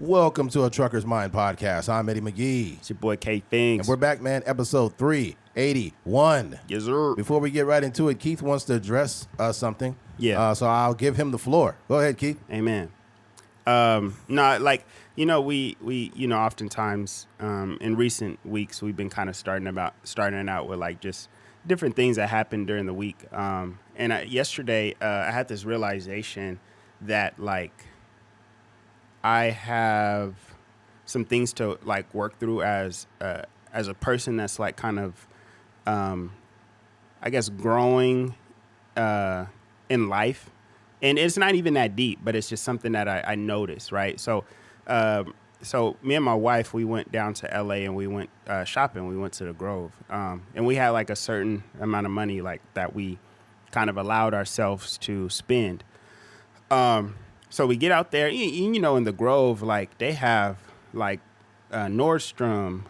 Welcome to a Trucker's Mind podcast. I'm Eddie McGee. It's your boy K Things. And we're back, man. Episode 381. Yes, sir. Before we get right into it, Keith wants to address something. Yeah. So I'll give him the floor. Go ahead, Keith. Amen. We oftentimes in recent weeks we've been kind of starting out with like just different things that happened during the week. Yesterday I had this realization that like I have some things to like work through as a person that's like kind of I guess growing in life. And it's not even that deep, but it's just something that I noticed, right? So me and my wife, we went down to LA and we went shopping. We went to the Grove, and we had like a certain amount of money like that we kind of allowed ourselves to spend. So we get out there, you know, in the Grove, like they have like Nordstrom,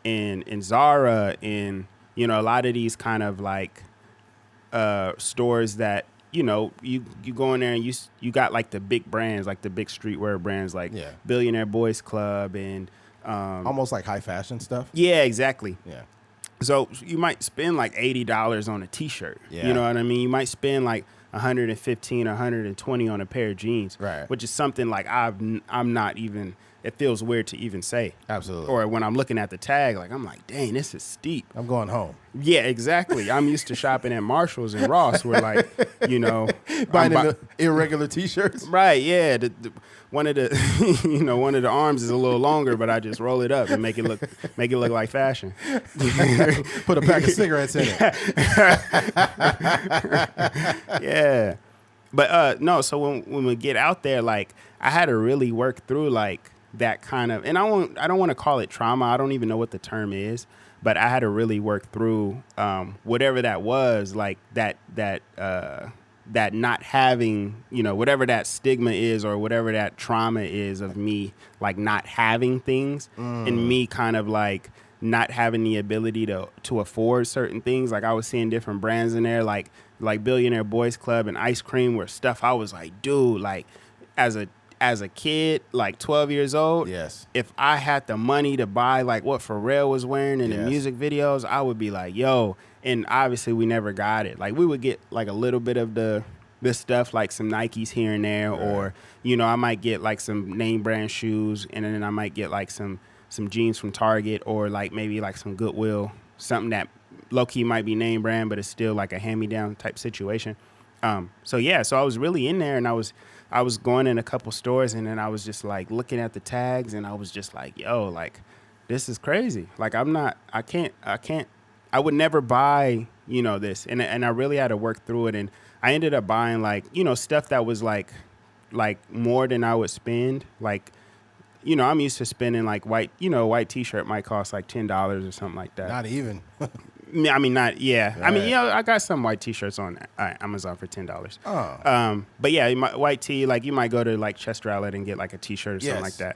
and Zara, and you know a lot of these kind of like stores that. You know, you go in there and you got like the big brands, like the big streetwear brands, like Billionaire Boys Club and almost like high fashion stuff. Yeah, exactly. Yeah. So you might spend like $80 on a T-shirt. Yeah. You know what I mean? You might spend like $115, $120 on a pair of jeans. Right. Which is something like I'm not even. It feels weird to even say. Absolutely. Or when I'm looking at the tag, like I'm like, dang, this is steep. I'm going home. Yeah, exactly. I'm used to shopping at Marshalls and Ross, where like, you know, buying the irregular T-shirts. Right. Yeah. One of the arms is a little longer, but I just roll it up and make it look like fashion. Put a pack of cigarettes in it. Yeah. But no. So when we get out there, like I had to really work through like that kind of, and I don't want to call it trauma. I don't even know what the term is, but I had to really work through whatever that was, like that not having, you know, whatever that stigma is or whatever that trauma is of me, like not having things and me kind of like not having the ability to afford certain things. Like I was seeing different brands in there, like Billionaire Boys Club and ice cream were stuff I was like, dude, like as a kid, like 12 years old, yes, if I had the money to buy like what Pharrell was wearing in the music videos, I would be like, yo. And obviously we never got it. Like we would get like a little bit of this stuff, like some Nikes here and there, right. Or, you know, I might get like some name brand shoes, and then I might get like some jeans from Target, or like maybe like some Goodwill, something that low key might be name brand, but it's still like a hand me down type situation. So I was really in there, and I was going in a couple stores, and then I was just like looking at the tags, and I was just like, yo, like this is crazy. Like I would never buy, you know, this, and I really had to work through it, and I ended up buying like, you know, stuff that was like more than I would spend. Like, you know, I'm used to spending like white T-shirt might cost like $10 or something like that. Not even. I mean, not, yeah. Right. I mean, I got some white T-shirts on Amazon for $10. Oh. But yeah, white tee, like you might go to like Chester Outlet and get like a T-shirt or something like that.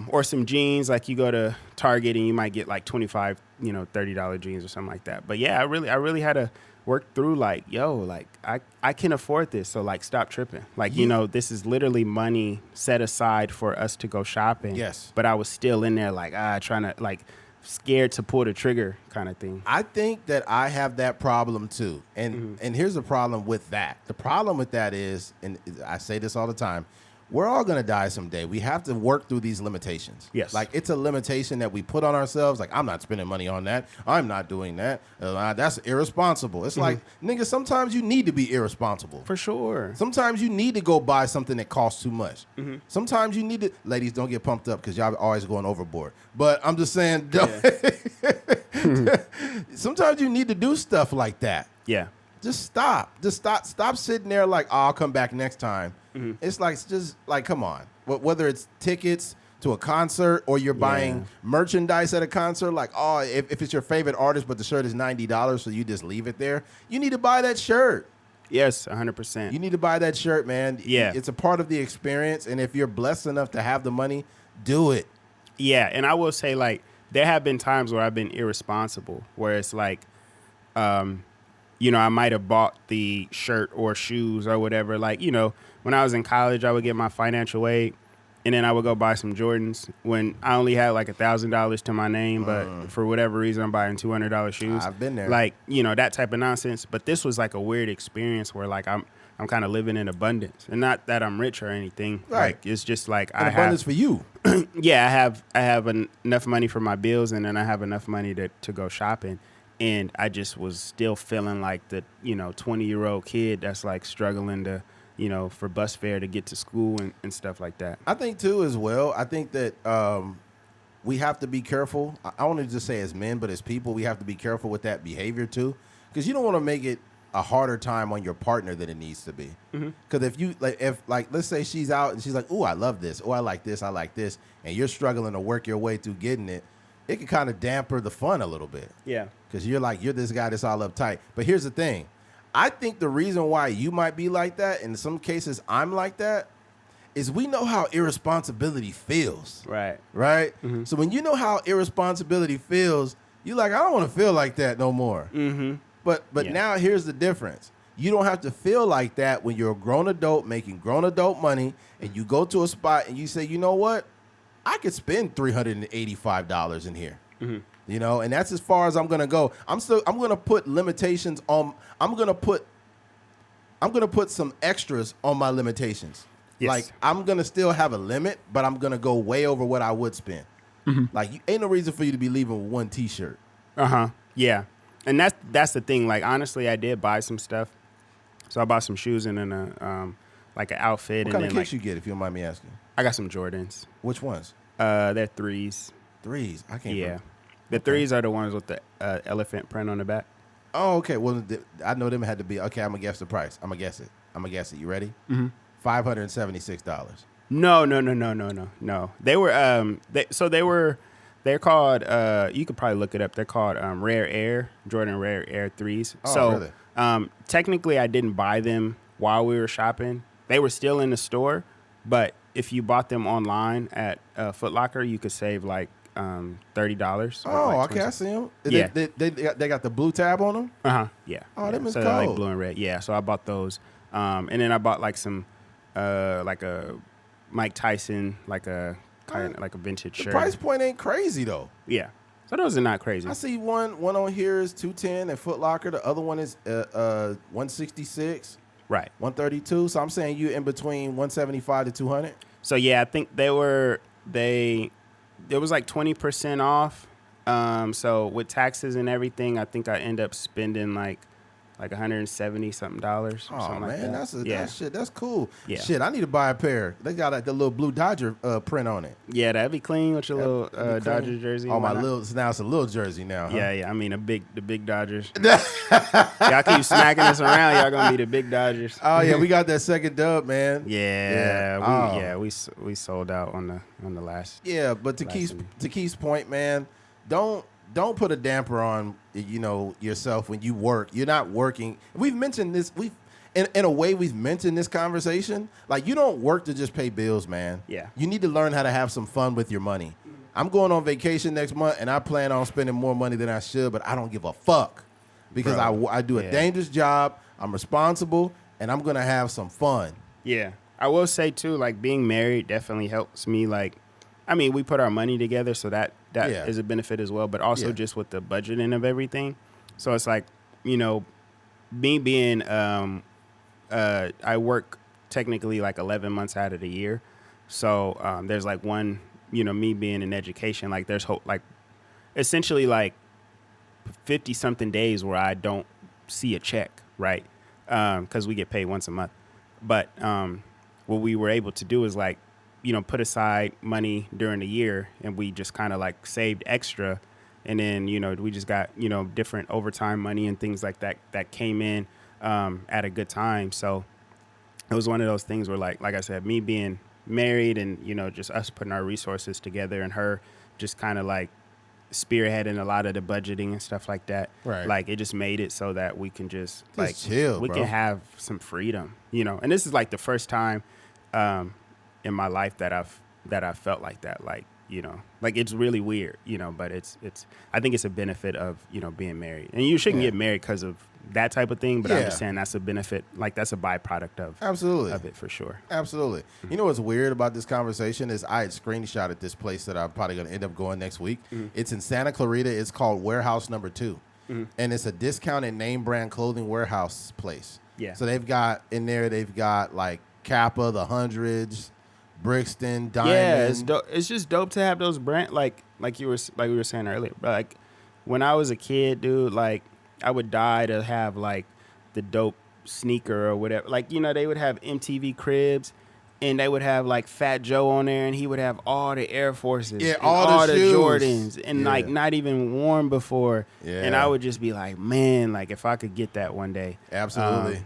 Or some jeans, like you go to Target and you might get like $25, you know, $30 jeans or something like that. But yeah, I really had to work through like, yo, like I can afford this. So like, stop tripping. Like, you know, this is literally money set aside for us to go shopping. Yes. But I was still in there like, trying to like, scared to pull the trigger kind of thing. I think that I have that problem too. And here's the problem with that. The problem with that is, and I say this all the time, we're all going to die someday. We have to work through these limitations. Yes. Like it's a limitation that we put on ourselves. Like, I'm not spending money on that. I'm not doing that. That's irresponsible. It's like, nigga, sometimes you need to be irresponsible. For sure. Sometimes you need to go buy something that costs too much. Sometimes you need to, ladies, don't get pumped up because y'all always going overboard. But I'm just saying, sometimes you need to do stuff like that. Yeah. Just stop. Stop sitting there like, oh, I'll come back next time. It's just like, come on. Whether it's tickets to a concert or you're buying merchandise at a concert, like, oh, if it's your favorite artist, but the shirt is $90, so you just leave it there. You need to buy that shirt. Yes, 100%. You need to buy that shirt, man. Yeah. It's a part of the experience, and if you're blessed enough to have the money, do it. Yeah, and I will say, like, there have been times where I've been irresponsible, where it's like, you know, I might have bought the shirt or shoes or whatever. Like, you know, when I was in college, I would get my financial aid, And then I would go buy some Jordans when I only had like $1,000 to my name, but for whatever reason, I'm buying $200 shoes. I've been there. Like, you know, that type of nonsense. But this was like a weird experience where like I'm kind of living in abundance, and not that I'm rich or anything. Right. Like, it's just like And abundance for you. yeah, I have enough money for my bills, and then I have enough money to go shopping. And I just was still feeling like the, 20-year-old kid that's like struggling to, for bus fare to get to school and stuff like that. I think too as well. I think that we have to be careful. I want to just say as men, but as people, we have to be careful with that behavior too, because you don't want to make it a harder time on your partner than it needs to be. Because if let's say she's out and she's like, "Ooh, I love this. Oh, I like this. I like this," and you're struggling to work your way through getting it, it can kind of damper the fun a little bit. Yeah. Because you're this guy that's all uptight. But here's the thing. I think the reason why you might be like that, in some cases I'm like that, is we know how irresponsibility feels. Right. Right? So when you know how irresponsibility feels, you're like, I don't want to feel like that no more. But Yeah. now here's the difference. You don't have to feel like that when you're a grown adult making grown adult money and you go to a spot and you say, you know what? I could spend $385 in here. And that's as far as I'm gonna go. I'm gonna put limitations on. I'm gonna put some extras on my limitations. Yes. Like I'm gonna still have a limit, but I'm gonna go way over what I would spend. Like ain't no reason for you to be leaving with one T-shirt. Yeah. And that's the thing. Like, honestly, I did buy some stuff. So I bought some shoes and then like an outfit. What and kind of then kicks you get, if you don't mind me asking? I got some Jordans. Which ones? They're threes. Threes. I can't. Yeah. The threes are the ones with the elephant print on the back. Oh, okay. Well, I know them had to be. Okay, I'm gonna guess the price. I'm gonna guess it. You ready? $576. No. They were, they're called, you could probably look it up. They're called Rare Air, Jordan Rare Air 3s. Oh, So really? Technically I didn't buy them while we were shopping. They were still in the store, but if you bought them online at Foot Locker, you could save like $30. Oh, like okay. I see them. Yeah. They got the blue tab on them? Yeah. Oh, them is so they're like cold. blue and red. Yeah, so I bought those. And then I bought like some, like a Mike Tyson, like a kind of like a vintage The shirt. price point ain't crazy though. Yeah. So those are not crazy. I see one on here is $210 at Foot Locker. The other one is $166, Right. $132. So I'm saying you in between $175 to $200. So yeah, I think there was like 20% off. So with taxes and everything, I think I end up spending like $170 something. Oh something man, like that. that's cool. Yeah. Shit, I need to buy a pair. They got like the little blue Dodger print on it. Yeah, that'd be clean with your little That'd be Dodger clean. jersey. Oh, and my whatnot. little. So now it's a little jersey now. Huh? Yeah. I mean, the big Dodgers. Y'all keep smacking us around. Y'all gonna be the big Dodgers. Oh yeah, we got that second dub, man. We sold out on the last. Yeah, but to Keith's point, man, don't put a damper on yourself when you work. You're not working. We've mentioned this. In a way we've mentioned this conversation. Like you don't work to just pay bills, man. Yeah. You need to learn how to have some fun with your money. I'm going on vacation next month, and I plan on spending more money than I should, but I don't give a fuck because I do a dangerous job. I'm responsible, and I'm gonna have some fun. Yeah, I will say too, like being married definitely helps me. Like, I mean, we put our money together, so that is a benefit as well. But also just with the budgeting of everything. So it's like, me being, I work technically like 11 months out of the year. So there's like one, me being in education, like there's hope, like essentially like 50 something days where I don't see a check, right? Because we get paid once a month. But what we were able to do is like, put aside money during the year, and we just kind of like saved extra. And then, we just got, different overtime money and things like that came in at a good time. So it was one of those things where like I said, me being married and, just us putting our resources together and her just kind of like spearheading a lot of the budgeting and stuff like that. Right. Like it just made it so that we can just like chill, we bro. can have some freedom, and this is like the first time in my life that I've felt like that. Like, like it's really weird, but it's I think it's a benefit of, being married. And you shouldn't get married because of that type of thing, but I'm just saying that's a benefit, like that's a byproduct of it for sure. Absolutely. You know what's weird about this conversation is I had screenshotted this place that I'm probably going to end up going next week. It's in Santa Clarita. It's called Warehouse Number 2. And it's a discounted name brand clothing warehouse place. Yeah. So they've got like Kappa, the Hundreds, Brixton, Diamond. Yeah, it's just dope to have those brand like we were saying earlier. But like when I was a kid, dude, like I would die to have like the dope sneaker or whatever. Like, they would have MTV Cribs and they would have like Fat Joe on there and he would have all the Air Forces. Yeah, and all the shoes. Jordans and like not even worn before. Yeah. And I would just be like, man, like if I could get that one day. Absolutely.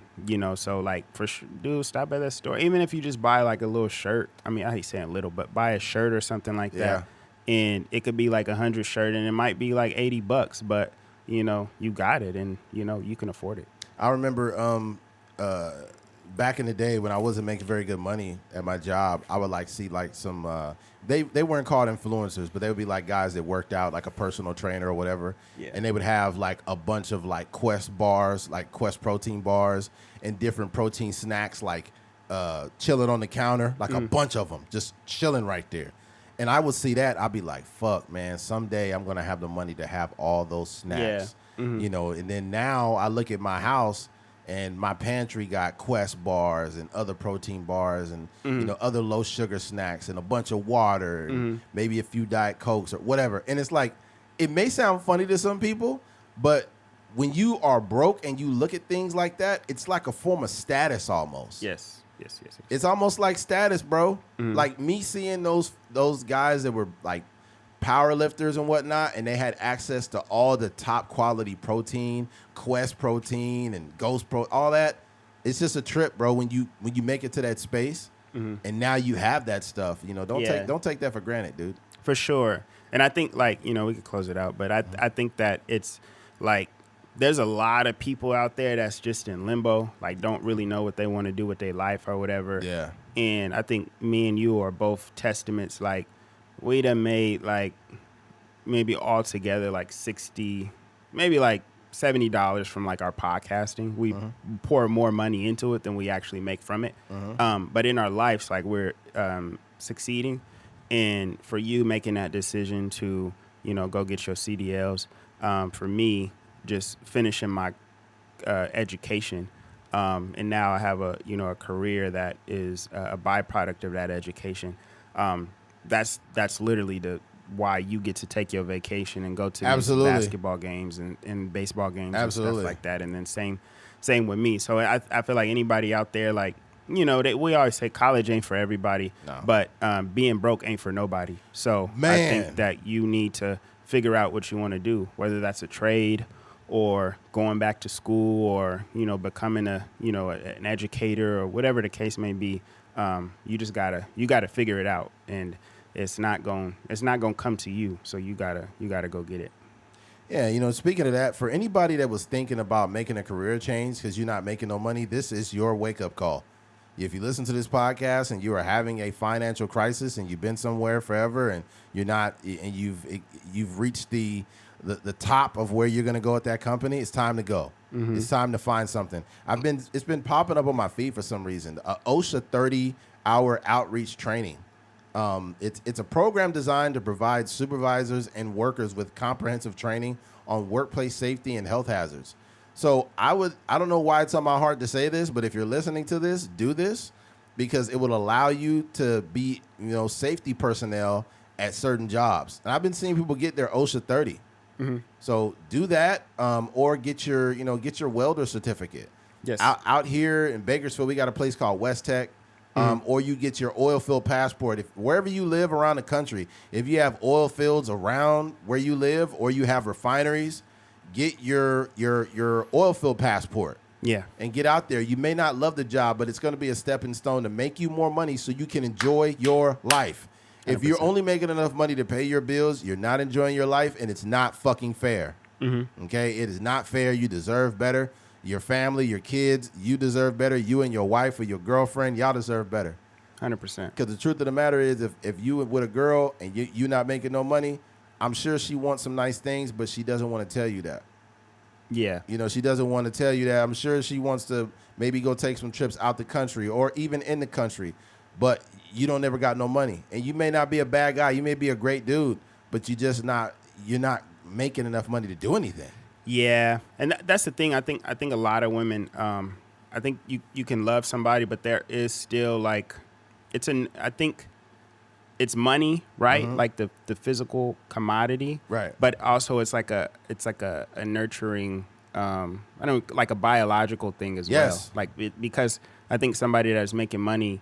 So like for sure, dude, stop at that store. Even if you just buy like a little shirt. I mean, I hate saying little, but buy a shirt or something like that. And it could be like 100 shirt and it might be like $80, but you got it and you can afford it. I remember back in the day when I wasn't making very good money at my job, I would like see like some they weren't called influencers, but they would be like guys that worked out, like a personal trainer or whatever. Yeah. And they would have like a bunch of like Quest bars, like Quest protein bars and different protein snacks, like chilling on the counter, like a bunch of them just chilling right there. And I would see that, I'd be like, fuck, man, someday I'm going to have the money to have all those snacks. Yeah. And then now I look at my house and my pantry got Quest bars and other protein bars and, other low sugar snacks and a bunch of water and maybe a few Diet Cokes or whatever. And it's like, it may sound funny to some people, but when you are broke and you look at things like that, it's like a form of status almost. Yes. It's almost like status, bro. Like me seeing those guys that were like power lifters and whatnot, and they had access to all the top quality protein, Quest protein and Ghost Pro, all that. It's just a trip, bro. When you make it to that space, and now you have that stuff. Don't take that for granted, dude. For sure. And I think like we could close it out, but I think that it's like there's a lot of people out there that's just in limbo, like don't really know what they want to do with their life or whatever. Yeah. And I think me and you are both testaments. Like we done made like maybe altogether like $60, maybe like $70 from like our podcasting. We pour more money into it than we actually make from it. But in our lives, like we're succeeding. And for you making that decision to, go get your CDLs, for me, just finishing my education, and now I have a career that is a byproduct of that education. That's literally why you get to take your vacation and go to these basketball games and baseball games and stuff like that. And then same with me. So I feel like anybody out there, like we always say college ain't for everybody, but being broke ain't for nobody. So I think that you need to figure out what you want to do, whether that's a trade or going back to school or, becoming an educator or whatever the case may be. You just gotta figure it out, and it's not going to come to you. So you gotta go get it. Yeah. Speaking of that, for anybody that was thinking about making a career change because you're not making no money, this is your wake up call. If you listen to this podcast and you are having a financial crisis and you've been somewhere forever and you're not, and you've reached the top of where you're going to go at that company, it's time to go. It's time to find something. It's been popping up on my feed for some reason. OSHA 30-hour outreach training. It's a program designed to provide supervisors and workers with comprehensive training on workplace safety and health hazards. So I don't know why it's on my heart to say this, but if you're listening to this, do this because it will allow you to be, safety personnel at certain jobs. And I've been seeing people get their OSHA 30. So do that, or get your welder certificate. Yes. Out here in Bakersfield, we got a place called West Tech, or you get your oil field passport. If wherever you live around the country, if you have oil fields around where you live, or you have refineries, get your oil field passport. Yeah. And get out there. You may not love the job, but it's going to be a stepping stone to make you more money so you can enjoy your life. 100%. If you're only making enough money to pay your bills, you're not enjoying your life, and it's not fucking fair. Okay? It is not fair. You deserve better. Your family, your kids, you deserve better. You and your wife or your girlfriend, y'all deserve better. 100%. Because the truth of the matter is, if you with a girl and you not making no money, I'm sure she wants some nice things, but she doesn't want to tell you that. Yeah. You know, she doesn't want to tell you that. I'm sure she wants to maybe go take some trips out the country or even in the country, but you don't never got no money. And you may not be a bad guy. You may be a great dude, but you're not making enough money to do anything. Yeah. And that's the thing. I think a lot of women, I think you can love somebody, but there is still like, I think it's money, right? Mm-hmm. Like the physical commodity, Right. But also it's like a nurturing, like a biological thing as Yes. well. Like because I think somebody that's making money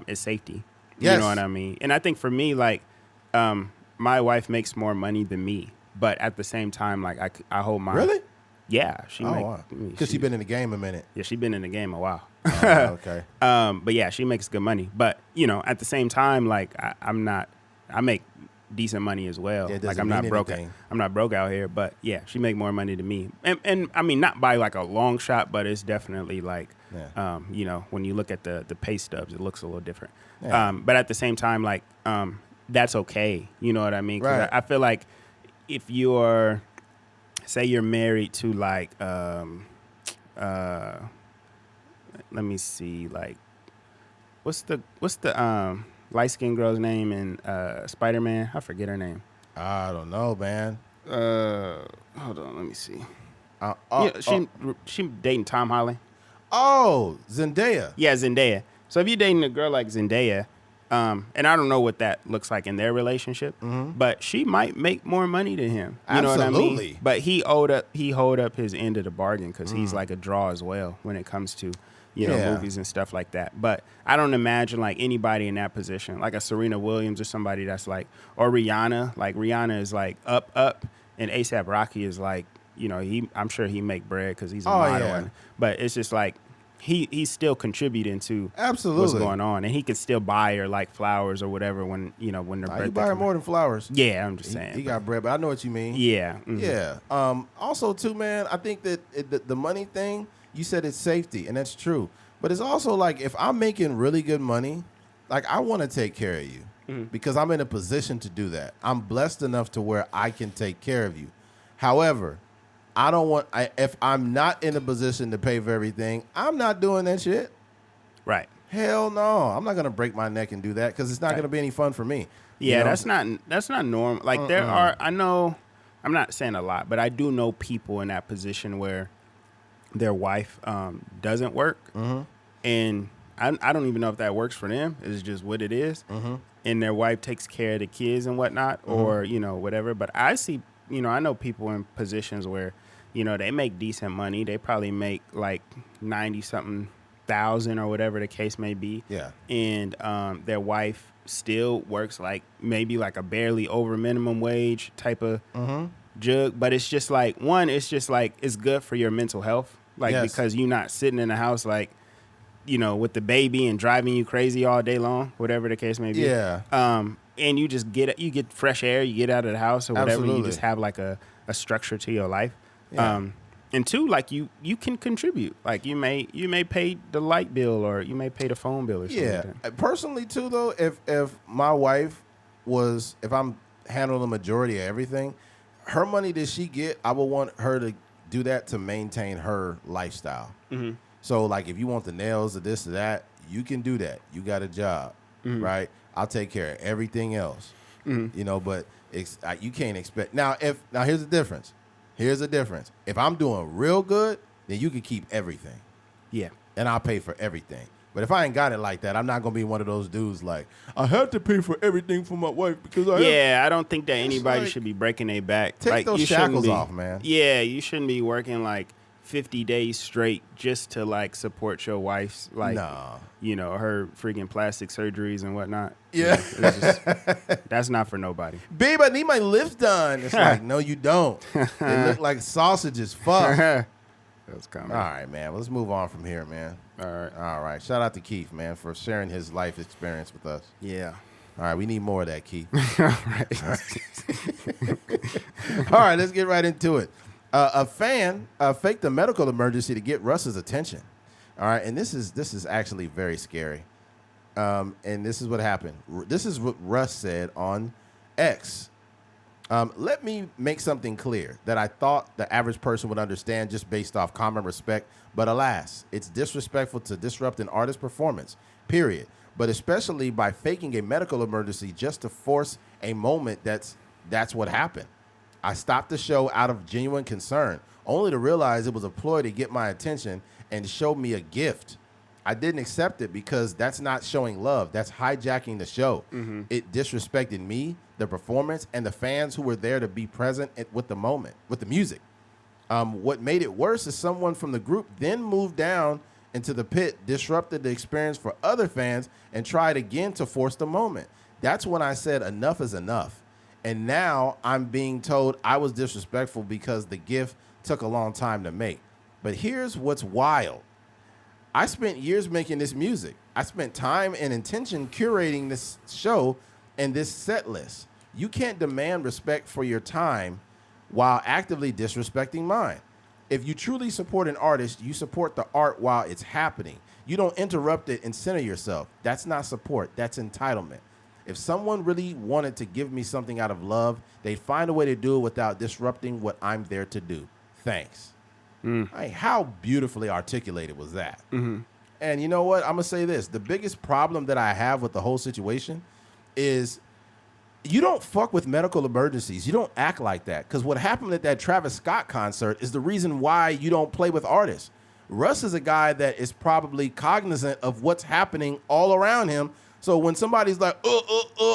is safety. Yes. You know what I mean? And I think for me, like my wife makes more money than me, but at the same time, like I hold my Really? Yeah, she Wow. Because she's been in the game a minute. Yeah, she's been in the game a while. Okay. But yeah, she makes good money. But you know, at the same time, like I make decent money as well. Yeah, it like doesn't I'm not mean broke. anything. I'm not broke out here. But yeah, she make more money than me. And I mean, not by like a long shot, but it's definitely like, you know, when you look at the pay stubs, it looks a little different. Yeah. But at the same time, like that's okay. You know what I mean? 'Cause Right. I feel like if you're, say you're married to like, let me see, like, what's the light skinned girl's name in Spider-Man? I forget her name. I don't know, man. Hold on, let me see. She dating Tom Holland. Oh, Zendaya. Yeah, Zendaya. So if you're dating a girl like Zendaya, and I don't know what that looks like in their relationship, but she might make more money than him. You know what I mean? Absolutely. But he hold up his end of the bargain because he's like a draw as well when it comes to, you know, movies and stuff like that. But I don't imagine like anybody in that position, like a Serena Williams or somebody that's like, or Rihanna. Like Rihanna is like up, and A$AP Rocky is like, you know, I'm sure he make bread because he's a model. Yeah. But it's just like he's still contributing to Absolutely. what's going on, and he could still buy her like flowers or whatever when they're You birthday. buy her more than flowers. Yeah, I'm just saying. He got bread, but I know what you mean. Yeah. Mhm. Yeah. Also, too, man, I think that the money thing, you said it's safety, and that's true. But it's also like if I'm making really good money, like I want to take care of you because I'm in a position to do that. I'm blessed enough to where I can take care of you. However, I don't want, if I'm not in a position to pay for everything, I'm not doing that shit. Right. Hell no. I'm not going to break my neck and do that because it's not going to be any fun for me. Yeah, You know? that's not normal. Like there are, I know, I'm not saying a lot, but I do know people in that position where their wife doesn't work, and I don't even know if that works for them. It's just what it is, and their wife takes care of the kids and whatnot, or you know whatever. But I see, you know, I know people in positions where, you know, they make decent money. They probably make like 90-something thousand or whatever the case may be. Yeah. And their wife still works like maybe like a barely over minimum wage type of jug. But it's just like, one, it's just like it's good for your mental health. Like because you're not sitting in the house like, you know, with the baby and driving you crazy all day long, whatever the case may be. Yeah. And you just get fresh air, you get out of the house or whatever. Absolutely. You just have like a structure to your life. Yeah. And two, like you can contribute. Like you may pay the light bill or you may pay the phone bill or something. Yeah. Like that. Personally, too, though, if my wife if I'm handling the majority of everything, her money that she get, I would want her to do that to maintain her lifestyle. So, like, if you want the nails or this or that, you can do that. You got a job, right? I'll take care of everything else. You know, but you can't expect. Now, here's the difference. Here's the difference. If I'm doing real good, then you can keep everything. Yeah. And I'll pay for everything. But if I ain't got it like that, I'm not going to be one of those dudes like, I have to pay for everything for my wife because I don't think that anybody should be breaking their back. Take like, those shackles off, man. Yeah, you shouldn't be working like 50 days straight just to like support your wife's like, you know, her freaking plastic surgeries and whatnot. Yeah. That's not for nobody. Babe, I need my lips done. It's like, no, you don't. They look like sausages. Fuck. That's coming. All right, man. Let's move on from here, man. All right. Shout out to Keith, man, for sharing his life experience with us. Yeah. All right. We need more of that, Keith. All right. All right. Let's get right into it. A fan faked a medical emergency to get Russ's attention. All right. And this is actually very scary. And this is what happened. This is what Russ said on X. Let me make something clear that I thought the average person would understand just based off common respect, but alas, it's disrespectful to disrupt an artist's performance, period. But especially by faking a medical emergency just to force a moment that's what happened. I stopped the show out of genuine concern, only to realize it was a ploy to get my attention and show me a gift. I didn't accept it because that's not showing love. That's hijacking the show. Mm-hmm. It disrespected me, the performance, and the fans who were there to be present with the moment, with the music. What made it worse is someone from the group then moved down into the pit, disrupted the experience for other fans, and tried again to force the moment. That's when I said enough is enough. And now I'm being told I was disrespectful because the gift took a long time to make. But here's what's wild. I spent years making this music. I spent time and intention curating this show and this set list. You can't demand respect for your time while actively disrespecting mine. If you truly support an artist, you support the art while it's happening. You don't interrupt it and center yourself. That's not support. That's entitlement. If someone really wanted to give me something out of love, they'd find a way to do it without disrupting what I'm there to do. Thanks. How beautifully articulated was that? Mm-hmm. And you know what? I'm going to say this. The biggest problem that I have with the whole situation is you don't fuck with medical emergencies. You don't act like that. Because what happened at that Travis Scott concert is the reason why you don't play with artists. Russ is a guy that is probably cognizant of what's happening all around him. So when somebody's like,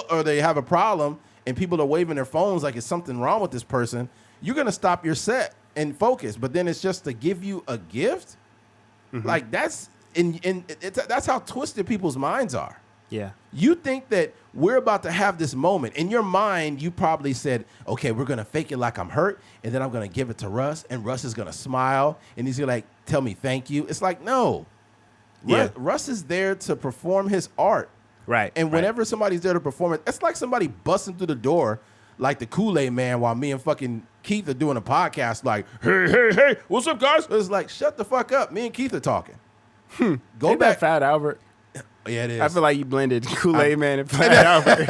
or they have a problem and people are waving their phones like it's something wrong with this person, you're going to stop your set and focus. But then it's just to give you a gift? Mm-hmm. Like that's that's how twisted people's minds are. Yeah. You think that we're about to have this moment. In your mind, you probably said, okay, we're going to fake it like I'm hurt, and then I'm going to give it to Russ, and Russ is going to smile, and he's going to like tell me thank you. It's like, no. Yeah. Russ is there to perform his art. Right. And whenever somebody's there to perform it, it's like somebody busting through the door like the Kool-Aid man while me and fucking Keith are doing a podcast like, hey, what's up, guys? It's like, shut the fuck up. Me and Keith are talking. Go Ain't back. That Fat Albert. Yeah, it is. I feel like you blended Kool-Aid Man and Fat Albert.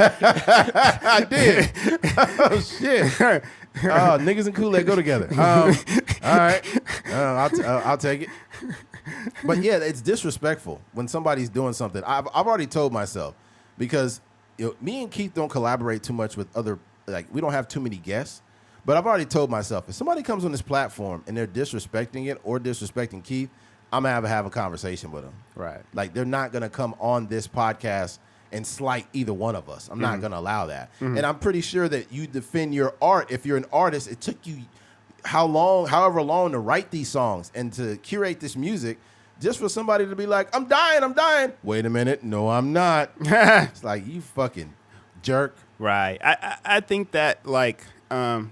I did. Oh, shit. Oh, niggas and Kool-Aid go together. All right. I'll take it. But yeah, it's disrespectful when somebody's doing something. I've already told myself because me and Keith don't collaborate too much with other, like we don't have too many guests. But I've already told myself if somebody comes on this platform and they're disrespecting it or disrespecting Keith, I'm gonna have a conversation with them. Right. Like they're not gonna come on this podcast and slight either one of us. I'm not gonna allow that. Mm-hmm. And I'm pretty sure that you defend your art. If you're an artist, it took you however long to write these songs and to curate this music just for somebody to be like, I'm dying. Wait a minute. No, I'm not. It's like, you fucking jerk. Right. I think that like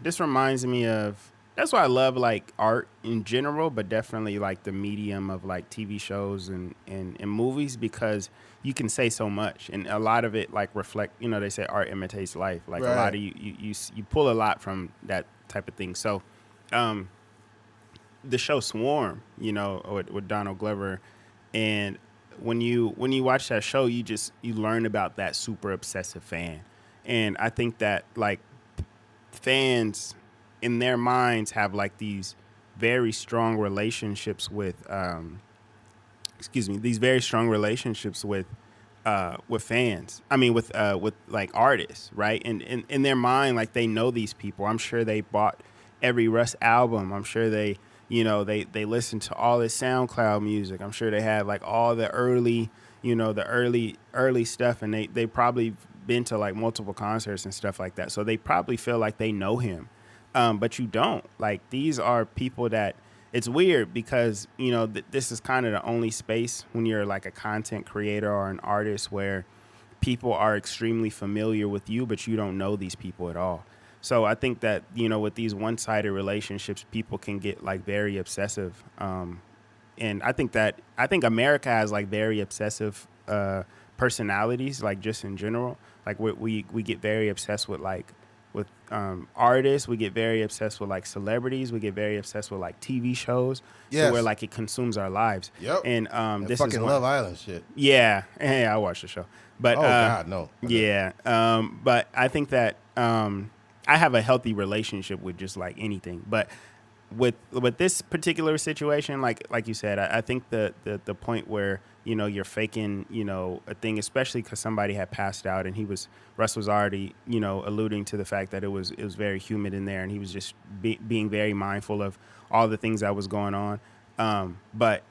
this reminds me of, that's why I love like art in general, but definitely like the medium of like TV shows and movies, because you can say so much and a lot of it like reflect, they say art imitates life. Like right. A lot of you pull a lot from that type of thing. So the show Swarm, with Donald Glover, and when you watch that show, you learn about that super obsessive fan. And I think that like fans in their minds have like these very strong relationships with fans. I mean with like artists, right? And in their mind, like they know these people. I'm sure they bought every Russ album. I'm sure they listen to all his SoundCloud music. I'm sure they have like all the early stuff, and they probably been to like multiple concerts and stuff like that. So they probably feel like they know him. But you don't. Like, these are people that, it's weird because, this is kind of the only space when you're like a content creator or an artist where people are extremely familiar with you, but you don't know these people at all. So I think that, with these one-sided relationships, people can get like very obsessive. And I think America has like very obsessive personalities, like just in general. Like we get very obsessed with like artists. We get very obsessed with like celebrities. We get very obsessed with like TV shows. Yes. To where like it consumes our lives. Yep. And this fucking is Love Island shit. Yeah, I watched the show. But Oh God, no. yeah. But I think that I have a healthy relationship with just like anything. But with this particular situation, like you said, I think the point where you're faking a thing, especially because somebody had passed out and Russ was already alluding to the fact that it was very humid in there and he was just being very mindful of all the things that was going on. But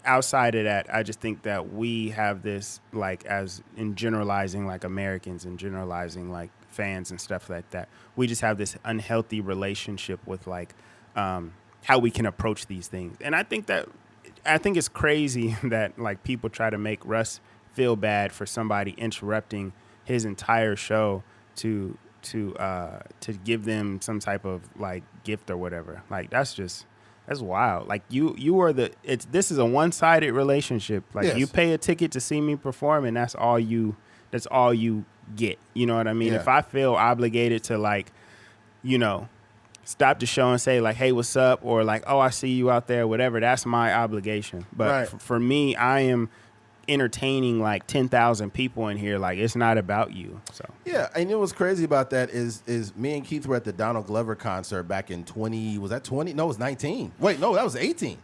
outside of that, I just think that we have this, like, as in generalizing like Americans and generalizing like fans and stuff like that, we just have this unhealthy relationship with like how we can approach these things. And I think it's crazy that like people try to make Russ feel bad for somebody interrupting his entire show to give them some type of like gift or whatever. Like that's wild. Like you are this is a one-sided relationship. Like Yes. you pay a ticket to see me perform and that's all you get. You know what I mean? Yeah. If I feel obligated to like, stop the show and say like, hey, what's up? Or like, oh, I see you out there, whatever. That's my obligation. But Right. for me, I am entertaining like 10,000 people in here. Like it's not about you. So Yeah, and what's crazy about that is me and Keith were at the Donald Glover concert back in 20. Was that 20? No, it was 19. Wait, no, that was 18.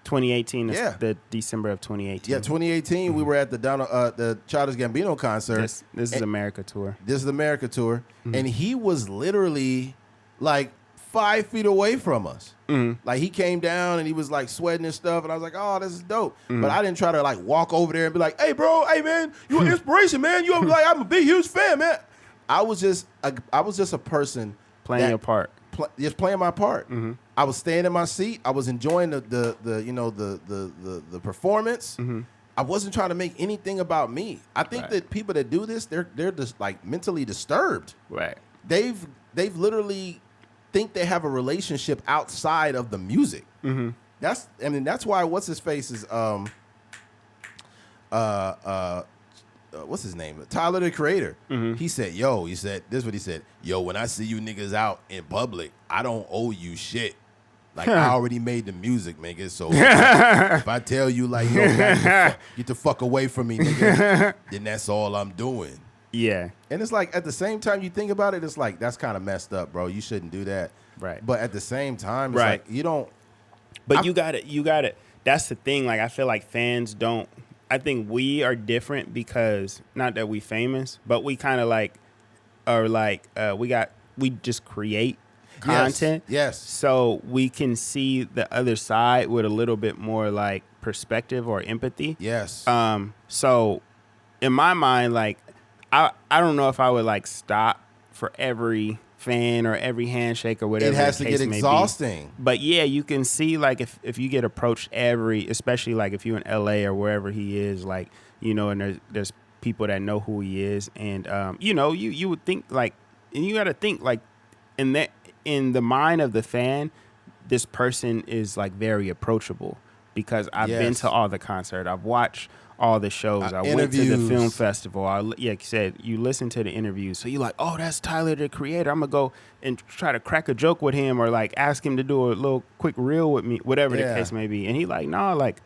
2018 is Yeah. the December of 2018. Yeah, 2018. We were at the the Childish Gambino concert. This is America tour. This is the America tour, and he was literally like 5 feet away from us. Like he came down and he was like sweating and stuff, and I was like, "Oh, this is dope." But I didn't try to like walk over there and be like, "Hey, bro, hey man, you an inspiration, man. You like I'm a big huge fan, man." I was just a person Playing your part. just playing my part. I was staying in my seat. I was enjoying the performance. I wasn't trying to make anything about me. I think Right. that people that do this, they're just like mentally disturbed. Right. They've literally think they have a relationship outside of the music. That's why what's his face is what's his name? Tyler the Creator. He said, this is what he said. Yo, when I see you niggas out in public, I don't owe you shit. Like I already made the music, nigga. So if I tell you like, yo, get the fuck away from me, nigga, then that's all I'm doing. Yeah. And it's like at the same time you think about it, it's like that's kind of messed up, bro. You shouldn't do that. Right. But at the same time, it's Right. like you don't. But you got it. That's the thing. Like I feel like fans don't. I think we are different because not that we famous, but we kind of like are like we just create content. Yes. So we can see the other side with a little bit more like perspective or empathy. Yes. So in my mind, like I don't know if I would like stop for every fan or every handshake or whatever. It has the to case get may be. exhausting. But yeah, you can see like if you get approached especially like if you're in LA or wherever he is, like, and there's people that know who he is. And, you would think like, and you got to think like in the mind of the fan, this person is like very approachable because I've been Yes. to all the concert. I've watched all the shows. I went to the interviews. film festival. Like you said, you listen to the interviews. So you're like, oh, that's Tyler, the Creator. I'm going to go and try to crack a joke with him or like ask him to do a little quick reel with me, whatever the case may be. And he like, no, like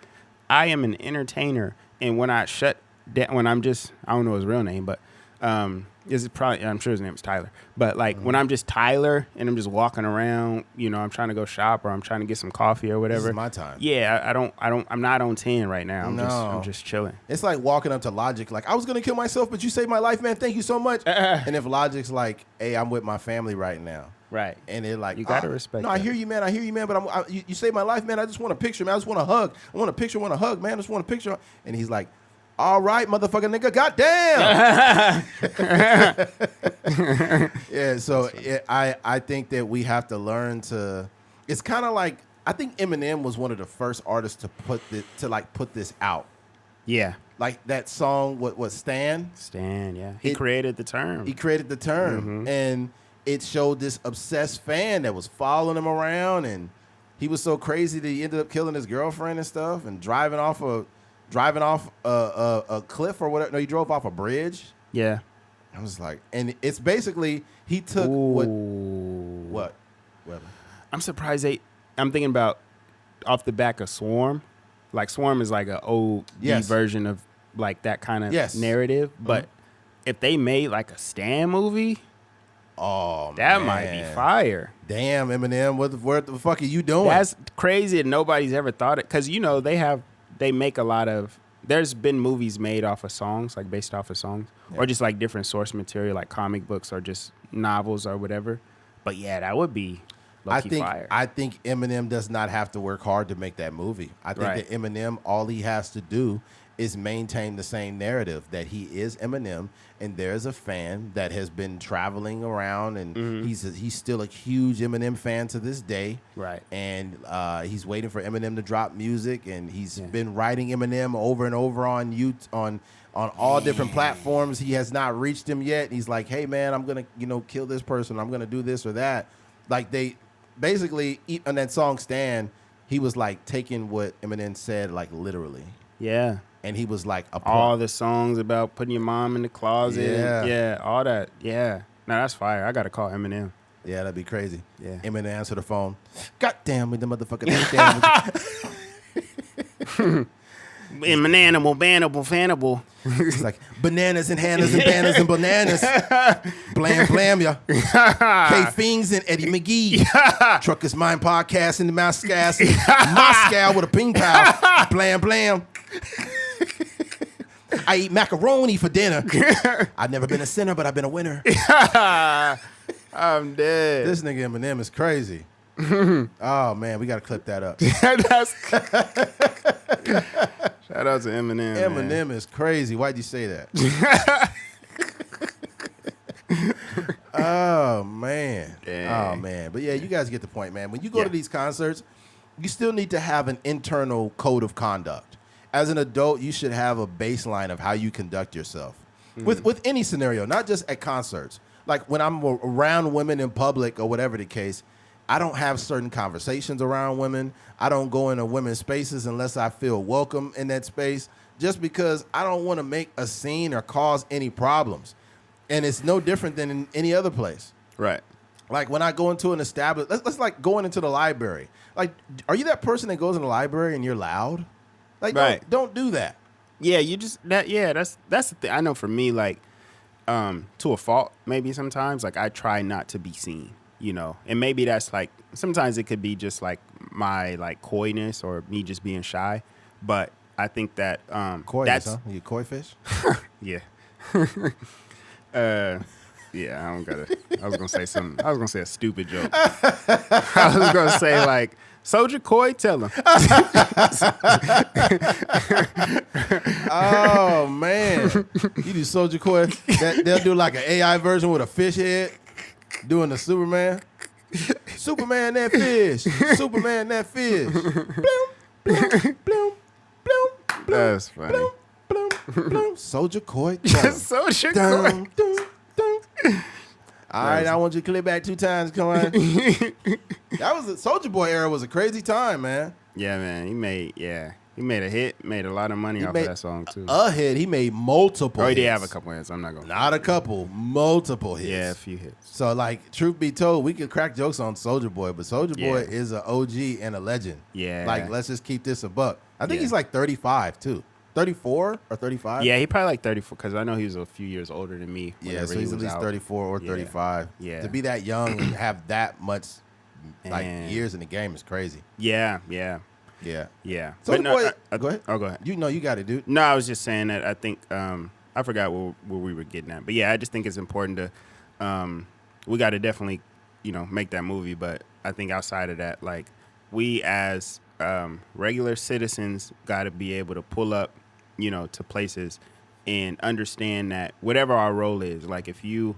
I am an entertainer. And when I shut down, when I'm just, I don't know his real name, but I'm sure his name's Tyler. But like when I'm just Tyler and I'm just walking around, I'm trying to go shop or I'm trying to get some coffee or whatever. This is my time. Yeah, I'm not on 10 right now. I'm No. just chilling. It's like walking up to Logic, like I was gonna kill myself, but you saved my life, man. Thank you so much. And if Logic's like, hey, I'm with my family right now. Right. And they're like, You gotta respect No, that. I hear you, man. But you saved my life, man. I just want a picture, man. I just want a hug. I want a picture, want a hug, man. I just want a picture. And he's like, all right, motherfucking nigga, goddamn. Yeah, so I think that we have to learn to. It's kind of like I think Eminem was one of the first artists to put this out. Yeah. Like that song, what Stan? Stan, yeah. He created the term. He created the term, and it showed this obsessed fan that was following him around, and he was so crazy that he ended up killing his girlfriend and stuff, and driving off a cliff or whatever. No, he drove off a bridge. Yeah. I was like, and it's basically he took what? I'm surprised I'm thinking about off the back of Swarm. Like Swarm is like an old version of like that kind of narrative. But if they made like a Stan movie, that might be fire. Damn, Eminem, what the fuck are you doing? That's crazy and nobody's ever thought it. Because, they make a lot of, there's been movies made off of songs, like based off of songs, or just like different source material, like comic books or just novels or whatever. But yeah, that would be fire. I think Eminem does not have to work hard to make that movie. I think that Eminem, all he has to do is maintain the same narrative that he is Eminem, and there's a fan that has been traveling around, and he's still a huge Eminem fan to this day. Right. And he's waiting for Eminem to drop music, and he's been writing Eminem over and over on all different platforms. He has not reached him yet. And he's like, hey man, I'm gonna kill this person. I'm gonna do this or that. Like they basically on that song Stan, he was like taking what Eminem said like literally. Yeah. And he was like, all the songs about putting your mom in the closet. Yeah, all that. Yeah. No, that's fire. I got to call Eminem. Yeah, that'd be crazy. Yeah. Eminem answer the phone. God damn with the motherfucker. Mananimal, bannable, fannable. It's like bananas and Hannahs and bananas and bananas. Blam, blam, ya. K Fings and Eddie McGee. Truck is Mine podcast in the Moscow. Moscow with a ping pow. Blam, blam. I eat macaroni for dinner. I've never been a sinner, but I've been a winner. I'm dead. This nigga Eminem is crazy. Oh, man, we got to clip that up. Shout out to Eminem. Eminem man. is crazy. Why'd you say that? Oh, man. Dang. Oh, man. But, yeah, you guys get the point, man. When you go to these concerts, you still need to have an internal code of conduct. As an adult, you should have a baseline of how you conduct yourself with any scenario, not just at concerts. Like when I'm around women in public or whatever the case, I don't have certain conversations around women. I don't go into women's spaces unless I feel welcome in that space, just because I don't want to make a scene or cause any problems. And it's no different than in any other place. Right. Like when I go into an establishment, let's like going into the library. Like, are you that person that goes in the library and you're loud? Like, don't do that. Yeah, you just that's the thing. I know for me, like, to a fault, maybe sometimes, like I try not to be seen, and maybe that's like sometimes it could be just like my like coyness or me just being shy, but I think that coyness, huh? You koi fish? Yeah. Yeah, I don't gotta. I was gonna say something. I was gonna say a stupid joke. I was gonna say like, Soldier Coy, tell him. Oh man, you do Soldier Coy. They'll do like an AI version with a fish head, doing the Superman. Superman that fish. Superman that fish. Bloom, bloom, bloom, bloom. That's funny. Bloom, bloom, bloom. Soldier Coy. Soldier Coy. All right, I want you to click back 2 times. Come on. That was the Soldier Boy era. Was a crazy time, man. Yeah, man. He made a hit. Made a lot of money off of that song too. A hit. He made multiple. Oh, he hits. did have a couple hits. I'm not gonna. Not a couple. Multiple hits. Yeah, a few hits. So, like, truth be told, we could crack jokes on Soldier Boy, but Soldier Boy is an OG and a legend. Yeah. Like, let's just keep this a buck. I think he's like 35 too. 34 or 35? Yeah, he probably like 34 because I know he was a few years older than me. Yeah, so he's at least 34 or 35. Yeah. To be that young and have that much like years in the game is crazy. Yeah. So no, go ahead. Oh, go ahead. You know you got it, dude. No, I was just saying that I think I forgot where we were getting at, but yeah, I just think it's important to we got to definitely make that movie, but I think outside of that, like we as regular citizens got to be able to pull up, to places and understand that whatever our role is, like if you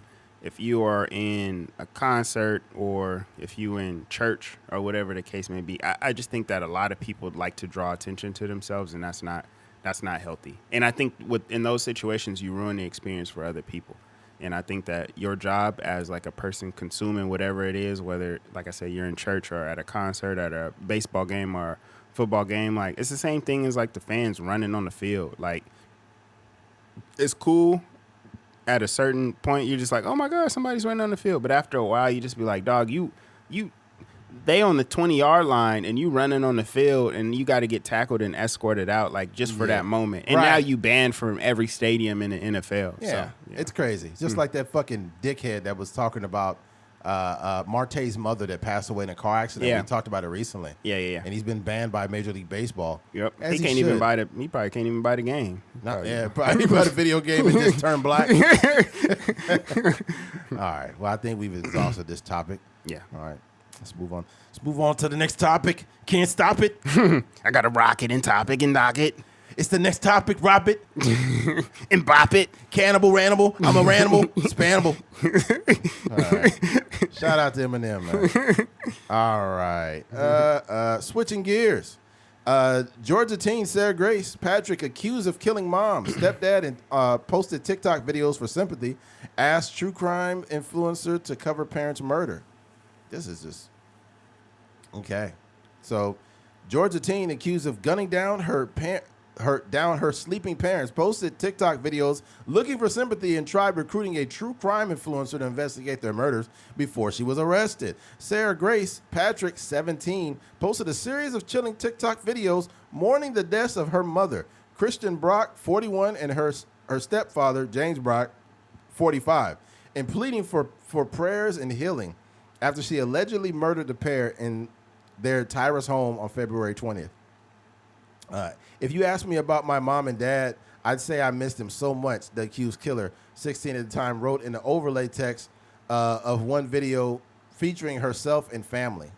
are in a concert or if you in church or whatever the case may be, I just think that a lot of people like to draw attention to themselves, and that's not healthy. And I think in those situations, you ruin the experience for other people. And I think that your job as like a person consuming whatever it is, whether, like I said, you're in church or at a concert, at a baseball game or football game, like it's the same thing as like the fans running on the field. Like it's cool at a certain point, you're just like, oh my God, somebody's running on the field. But after a while, you just be like, dog, they on the 20-yard line and you running on the field and you got to get tackled and escorted out like just for that moment. And now you banned from every stadium in the NFL. Yeah, so, it's crazy. Just like that fucking dickhead that was talking about Marte's mother that passed away in a car accident. Yeah. We talked about it recently. Yeah. And he's been banned by Major League Baseball. Yep. As He probably can't even buy the game. Probably bought a video game and just turned black. All right. Well, I think we've exhausted this topic. Yeah. All right. Let's move on. Let's move on to the next topic. Can't stop it. I got a rocket and topic and dock it. It's the next topic. Rob it. And bop it. Cannibal Ranimal. I'm a Ranimal. Spanimal. All right. Shout out to Eminem, man. All right. Switching gears. Georgia teen Sarah Grace Patrick accused of killing mom. Stepdad and posted TikTok videos for sympathy. Asked true crime influencer to cover parents' murder. This is just okay. So, Georgia teen accused of gunning down her sleeping parents posted TikTok videos looking for sympathy and tried recruiting a true crime influencer to investigate their murders before she was arrested. Sarah Grace Patrick, 17, posted a series of chilling TikTok videos mourning the deaths of her mother, Christian Brock, 41, and her stepfather, James Brock, 45, and pleading for prayers and healing after she allegedly murdered the pair in their Tyrus home on February 20th. If you ask me about my mom and dad, I'd say I missed them so much, the accused killer, 16 at the time, wrote in the overlay text of one video featuring herself and family.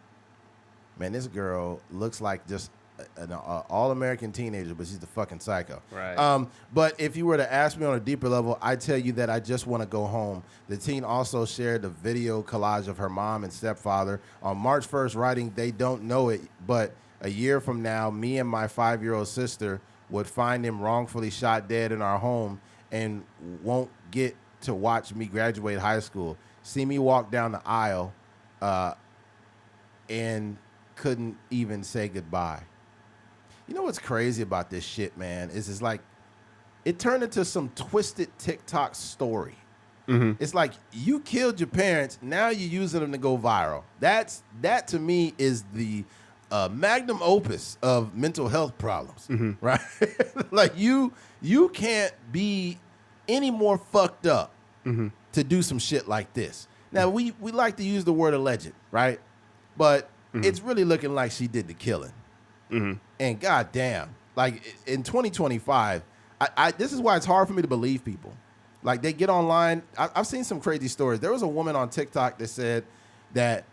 Man, this girl looks like just an all-American teenager, but she's the fucking psycho. Right. But if you were to ask me on a deeper level, I'd tell you that I just want to go home. The teen also shared a video collage of her mom and stepfather on March 1st, writing, "They don't know it, but a year from now, me and my 5-year-old sister would find him wrongfully shot dead in our home and won't get to watch me graduate high school. See me walk down the aisle and couldn't even say goodbye." You know what's crazy about this shit, man, is it's like it turned into some twisted TikTok story. Mm-hmm. It's like you killed your parents, now you're using them to go viral. That to me is the magnum opus of mental health problems, right? Like you can't be any more fucked up to do some shit like this. Now we like to use the word alleged, right? But it's really looking like she did the killing. And goddamn, like in 2025, this is why it's hard for me to believe people. Like they get online. I've seen some crazy stories. There was a woman on TikTok that said that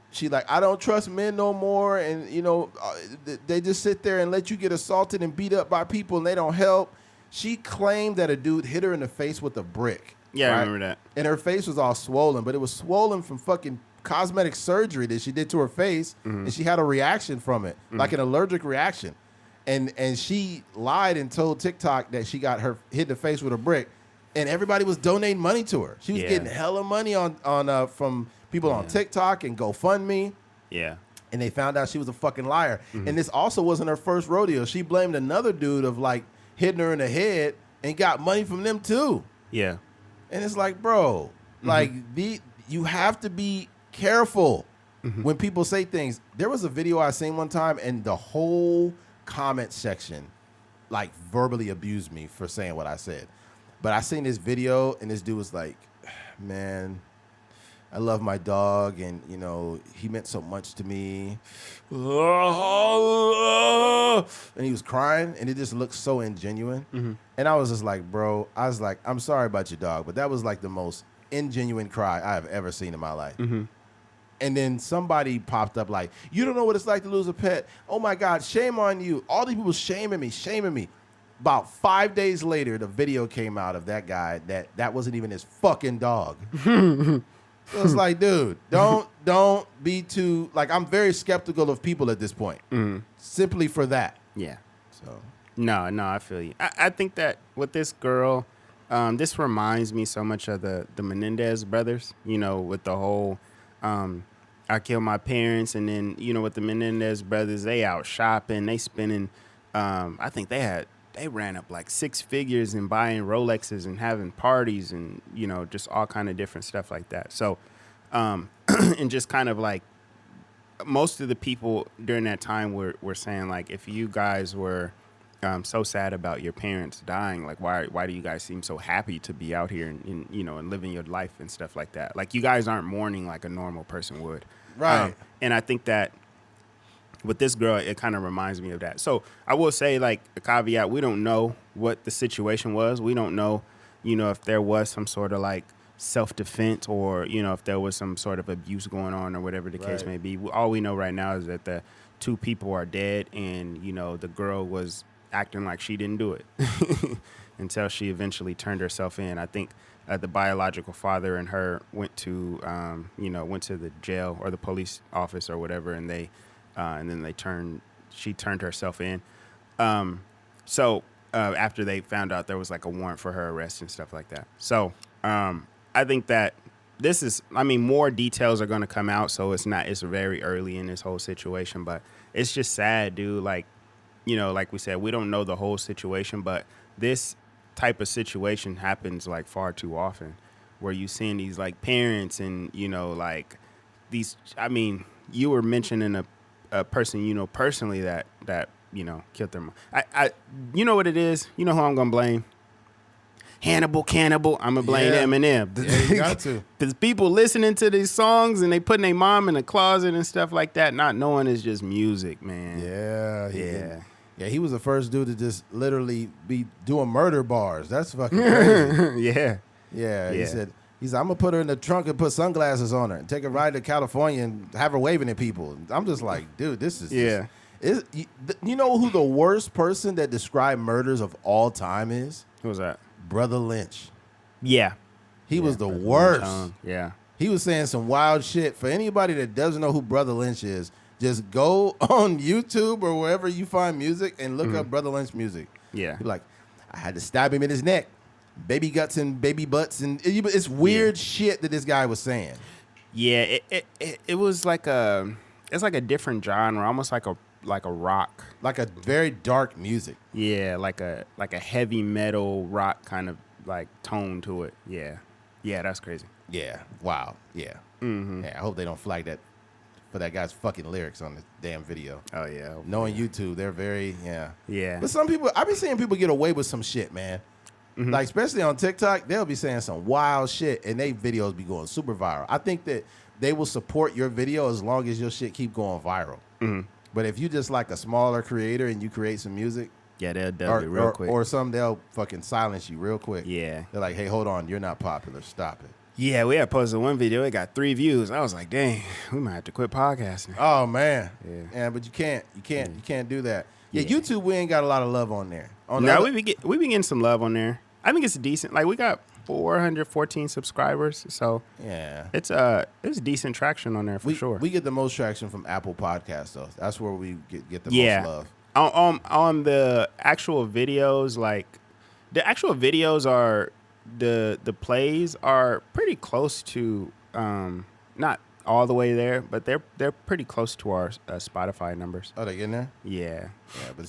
she like, I don't trust men no more, and you know they just sit there and let you get assaulted and beat up by people, and they don't help. She claimed that a dude hit her in the face with a brick. Yeah, right? I remember that. And her face was all swollen, but it was swollen from fucking cosmetic surgery that she did to her face, and she had a reaction from it, like an allergic reaction. And she lied and told TikTok that she got her hit in the face with a brick, and everybody was donating money to her. She was getting hella money on from people on TikTok and GoFundMe. Yeah. And they found out she was a fucking liar. And this also wasn't her first rodeo. She blamed another dude of like hitting her in the head and got money from them too. Yeah. And it's like, bro, like you have to be careful when people say things. There was a video I seen one time, and the whole comment section like verbally abused me for saying what I said. But I seen this video, and this dude was like, man, I love my dog, and you know, he meant so much to me. And he was crying, and it just looked so ingenuine. And I was just like, bro, I was like, I'm sorry about your dog, but that was like the most ingenuine cry I have ever seen in my life. And then somebody popped up like, you don't know what it's like to lose a pet. Oh my God, shame on you. All these people shaming me. About 5 days later, the video came out of that guy that wasn't even his fucking dog. So it's like, dude, don't be too, like, I'm very skeptical of people at this point. Simply for that. Yeah. So No, I feel you. I think that with this girl, this reminds me so much of the Menendez brothers, you know, with the whole, I killed my parents, and then, you know, with the Menendez brothers, they out shopping, they spending, I think they had they ran up like 6 figures and buying Rolexes and having parties and, you know, just all kind of different stuff like that. So, and just kind of like most of the people during that time were saying like, if you guys were so sad about your parents dying, like why do you guys seem so happy to be out here and you know, and living your life and stuff like that? Like you guys aren't mourning like a normal person would. Right. And I think that with this girl, it kind of reminds me of that. So I will say, like, a caveat, we don't know what the situation was. We don't know, you know, if there was some sort of, like, self-defense or, you know, if there was some sort of abuse going on or whatever the case may be. All we know right now is that the 2 people are dead and, you know, the girl was acting like she didn't do it until she eventually turned herself in. I think the biological father and her went to, went to the jail or the police office or whatever, and then she turned herself in. So after they found out there was like a warrant for her arrest and stuff like that. So I think that more details are going to come out. So it's very early in this whole situation, but it's just sad, dude. Like, you know, like we said, we don't know the whole situation, but this type of situation happens like far too often where you seeing these like parents and, you know, like these, you were mentioning a person, you know, personally that, you know, killed their mom. You know what it is? You know who I'm going to blame? Hannibal Cannibal. I'm going to blame Eminem. Yeah, you got to. Because people listening to these songs and they putting their mom in a closet and stuff like that, not knowing it's just music, man. Yeah, he was the first dude to just literally be doing murder bars. That's fucking crazy. Yeah. He said, I'm going to put her in the trunk and put sunglasses on her and take a ride to California and have her waving at people. I'm just like, dude, this is... Yeah. You know who the worst person that described murders of all time is? Who was that? Brother Lynch. Yeah. He was the worst. Yeah. He was saying some wild shit. For anybody that doesn't know who Brother Lynch is, just go on YouTube or wherever you find music and look up Brother Lynch music. Yeah. Be like, I had to stab him in his neck. Baby guts and baby butts. And it's weird shit that this guy was saying. Yeah. It was like it's like a different genre, almost like a rock. Like a very dark music. Yeah, like a heavy metal rock kind of like tone to it. Yeah. Yeah, that's crazy. Yeah. Wow. Yeah. Mm-hmm. Yeah, I hope they don't flag that for that guy's fucking lyrics on the damn video. Oh, yeah. Knowing YouTube, they're very, Yeah. But some people, I've been seeing people get away with some shit, man. Mm-hmm. Like, especially on TikTok, they'll be saying some wild shit, and they videos be going super viral. I think that they will support your video as long as your shit keep going viral. Mm-hmm. But if you just like a smaller creator and you create some music, yeah, they'll dub it real quick. Or some, they'll fucking silence you real quick. Yeah. They're like, hey, hold on, you're not popular. Stop it. Yeah, we had posted one video. It got 3 views. I was like, dang, we might have to quit podcasting. Oh, man. Yeah. But you can't do that. Yeah, YouTube, we ain't got a lot of love on there. We be getting some love on there. I think it's decent. Like, we got 414 subscribers, so yeah, it's decent traction on there for sure. We get the most traction from Apple Podcasts, though. That's where we get the most love. On the actual videos, like the actual videos are the plays are pretty close to not all the way there, but they're pretty close to our Spotify numbers. Oh, they getting there? Yeah,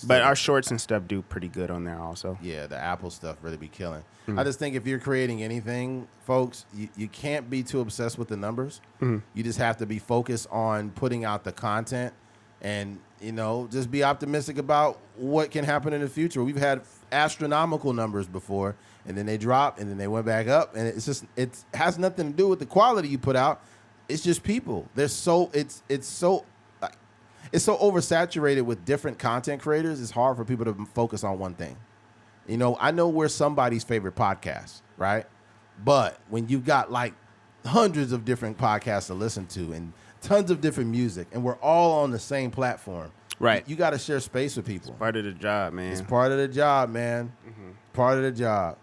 but our shorts and stuff do pretty good on there also. Yeah, the Apple stuff really be killing. Mm-hmm. I just think if you're creating anything, folks, you can't be too obsessed with the numbers. Mm-hmm. You just have to be focused on putting out the content and, you know, just be optimistic about what can happen in the future. We've had astronomical numbers before, and then they dropped, and then they went back up, and it has nothing to do with the quality you put out. It's just people. It's so oversaturated with different content creators. It's hard for people to focus on one thing. You know, I know we're somebody's favorite podcast, right? But when you've got like hundreds of different podcasts to listen to and tons of different music, and we're all on the same platform, right? You got to share space with people. It's part of the job, man. It's part of the job, man. Mm-hmm. Part of the job.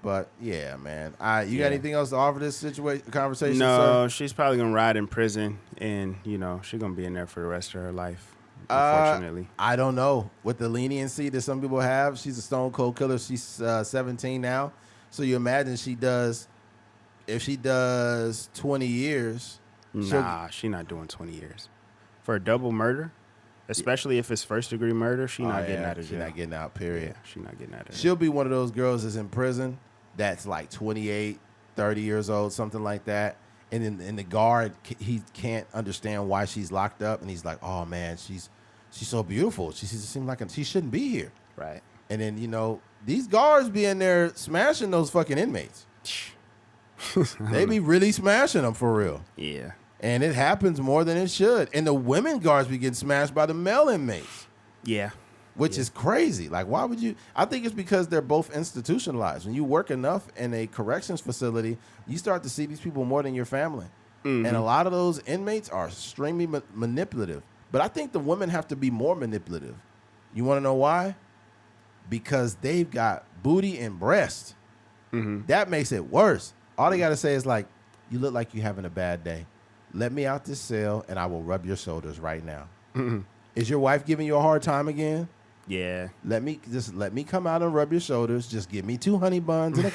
But yeah, man. You got anything else to offer this conversation? No, sir? She's probably gonna ride in prison, and you know she's gonna be in there for the rest of her life. Unfortunately, I don't know. With the leniency that some people have, she's a stone cold killer. She's 17 now, so you imagine if she does 20 years. Nah, she's not doing 20 years for a double murder. Especially if it's first-degree murder, she not getting out of jail. She's not getting out, period. Yeah, she not getting out of jail. She'll be one of those girls that's in prison that's like 28, 30 years old, something like that. And then the guard, he can't understand why she's locked up. And he's like, oh, man, she's so beautiful. She seems like she shouldn't be here. Right. And then, you know, these guards be in there smashing those fucking inmates. They be really smashing them for real. Yeah. And it happens more than it should. And the women guards be getting smashed by the male inmates. Yeah. Which is crazy. Like, why would you? I think it's because they're both institutionalized. When you work enough in a corrections facility, you start to see these people more than your family. Mm-hmm. And a lot of those inmates are extremely manipulative. But I think the women have to be more manipulative. You want to know why? Because they've got booty and breast. Mm-hmm. That makes it worse. All they got to say is like, you look like you're having a bad day. Let me out this cell, and I will rub your shoulders right now. Mm-hmm. Is your wife giving you a hard time again? Yeah. Let me come out and rub your shoulders. Just give me 2 honey buns and a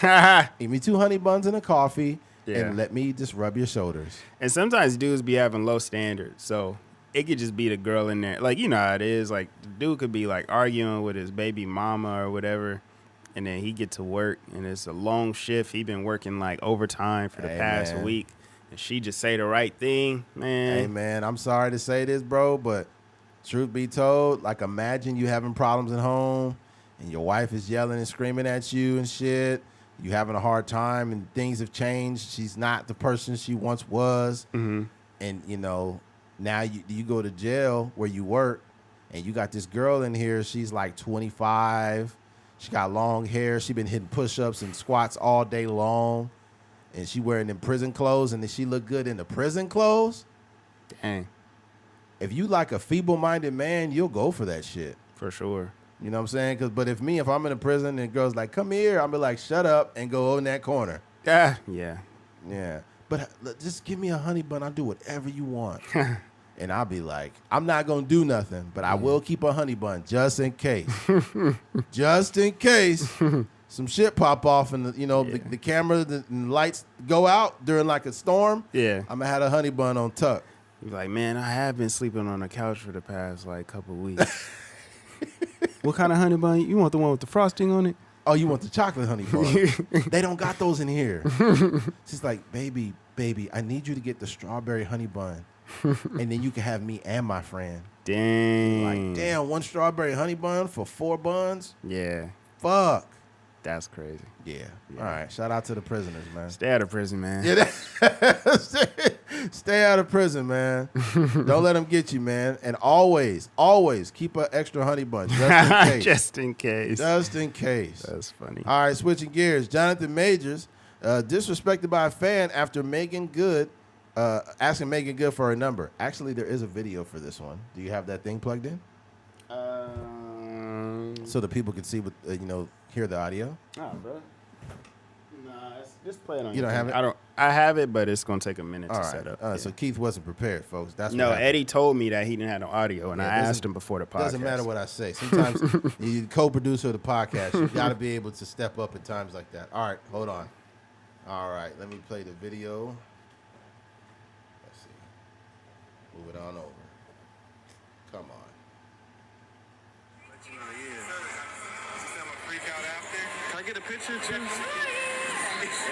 coffee, and let me just rub your shoulders. And sometimes dudes be having low standards, so it could just be the girl in there. Like, you know how it is. Like, the dude could be like arguing with his baby mama or whatever, and then he get to work, and it's a long shift. He been working like overtime for the past week, and she just say the right thing, man. Hey man, I'm sorry to say this, bro, but truth be told, like, imagine you having problems at home, and your wife is yelling and screaming at you and shit. You having a hard time, and things have changed. She's not the person she once was, and you know, now you go to jail where you work, and you got this girl in here. She's like 25. She got long hair. She been hitting push-ups and squats all day long. And she wearing them prison clothes, and then she look good in the prison clothes. Dang. If you like a feeble-minded man, you'll go for that shit. For sure. You know what I'm saying? But if I'm in a prison and the girl's like, come here, I'll be like, shut up and go in that corner. Yeah. Yeah. But just give me a honey bun. I'll do whatever you want. And I'll be like, I'm not going to do nothing, but I will keep a honey bun just in case. Just in case some shit pop off and, the camera and the lights go out during like a storm. Yeah. I'm going to have a honey bun on tuck. You're like, man, I have been sleeping on the couch for the past like couple weeks. What kind of honey bun? You want the one with the frosting on it? Oh, you want the chocolate honey bun? They don't got those in here. She's like, baby, I need you to get the strawberry honey bun. And then you can have me and my friend. Dang. Like, damn, 1 strawberry honey bun for 4 buns? Yeah. Fuck. That's crazy. Yeah. All right. Shout out to the prisoners, man. Stay out of prison, man. Yeah, stay out of prison, man. Don't let them get you, man. And always keep an extra honey bun just in case. Just in case. Just in case. That's funny. All right, switching gears. Jonathan Majors disrespected by a fan after Megan Good asking Megan Good for her number. Actually, there is a video for this one. Do you have that thing plugged in? So the people can see what hear the audio. Oh, bro. Nah, just play it on. You don't have it? I have it, but it's gonna take a minute to set up. So Keith wasn't prepared, folks. That's no. What Eddie told me that he didn't have no audio, and I asked him before the podcast. Doesn't matter what I say. Sometimes you co-producer of the podcast, you got to be able to step up at times like that. All right, hold on. All right, let me play the video. Let's see. Move it on over. Come on. Can I get a picture too?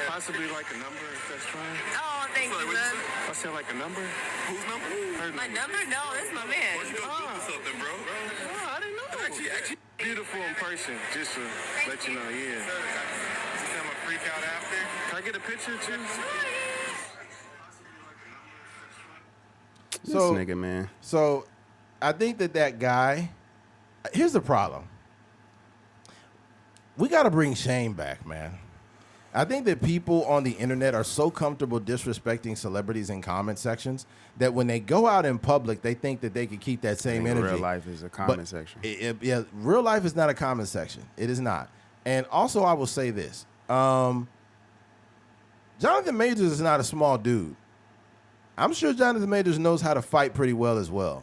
Possibly like a number if that's fine. Oh, thank you, man. I said like a number. Whose number? My number? No, this is my man. Something, bro. Oh, I didn't know. Actually, beautiful in person. Just to let you know, yeah. I'm a freak out after. Can I get a picture too? This nigga, man. So, I think that guy. Here's the problem. We got to bring shame back, man. I think that people on the internet are so comfortable disrespecting celebrities in comment sections that when they go out in public, they think that they can keep that same energy. Real life is a comment section. Yeah, real life is not a comment section. It is not. And also, I will say this. Jonathan Majors is not a small dude. I'm sure Jonathan Majors knows how to fight pretty well as well.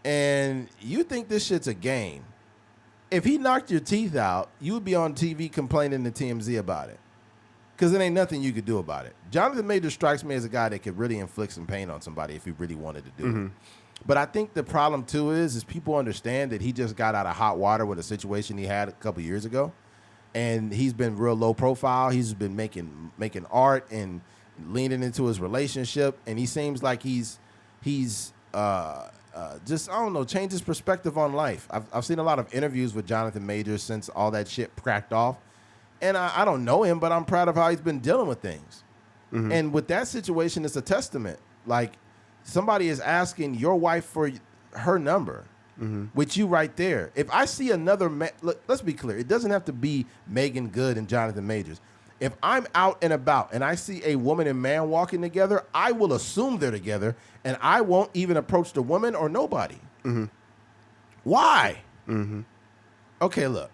And you think this shit's a game. If he knocked your teeth out, you would be on TV complaining to TMZ about it. Because there ain't nothing you could do about it. Jonathan Majors strikes me as a guy that could really inflict some pain on somebody if he really wanted to do it. But I think the problem too is people understand that he just got out of hot water with a situation he had a couple years ago, and he's been real low profile. He's been making art and leaning into his relationship, and he seems like he's just, I don't know, changed his perspective on life. I've seen a lot of interviews with Jonathan Majors since all that shit cracked off, and I don't know him, but I'm proud of how he's been dealing with things. Mm-hmm. And with that situation, it's a testament. Like, somebody is asking your wife for her number, with you right there. If I see another look, let's be clear. It doesn't have to be Megan Good and Jonathan Majors. If I'm out and about and I see a woman and man walking together, I will assume they're together, and I won't even approach the woman or nobody. Mm-hmm. Why? Mm-hmm. Okay, look.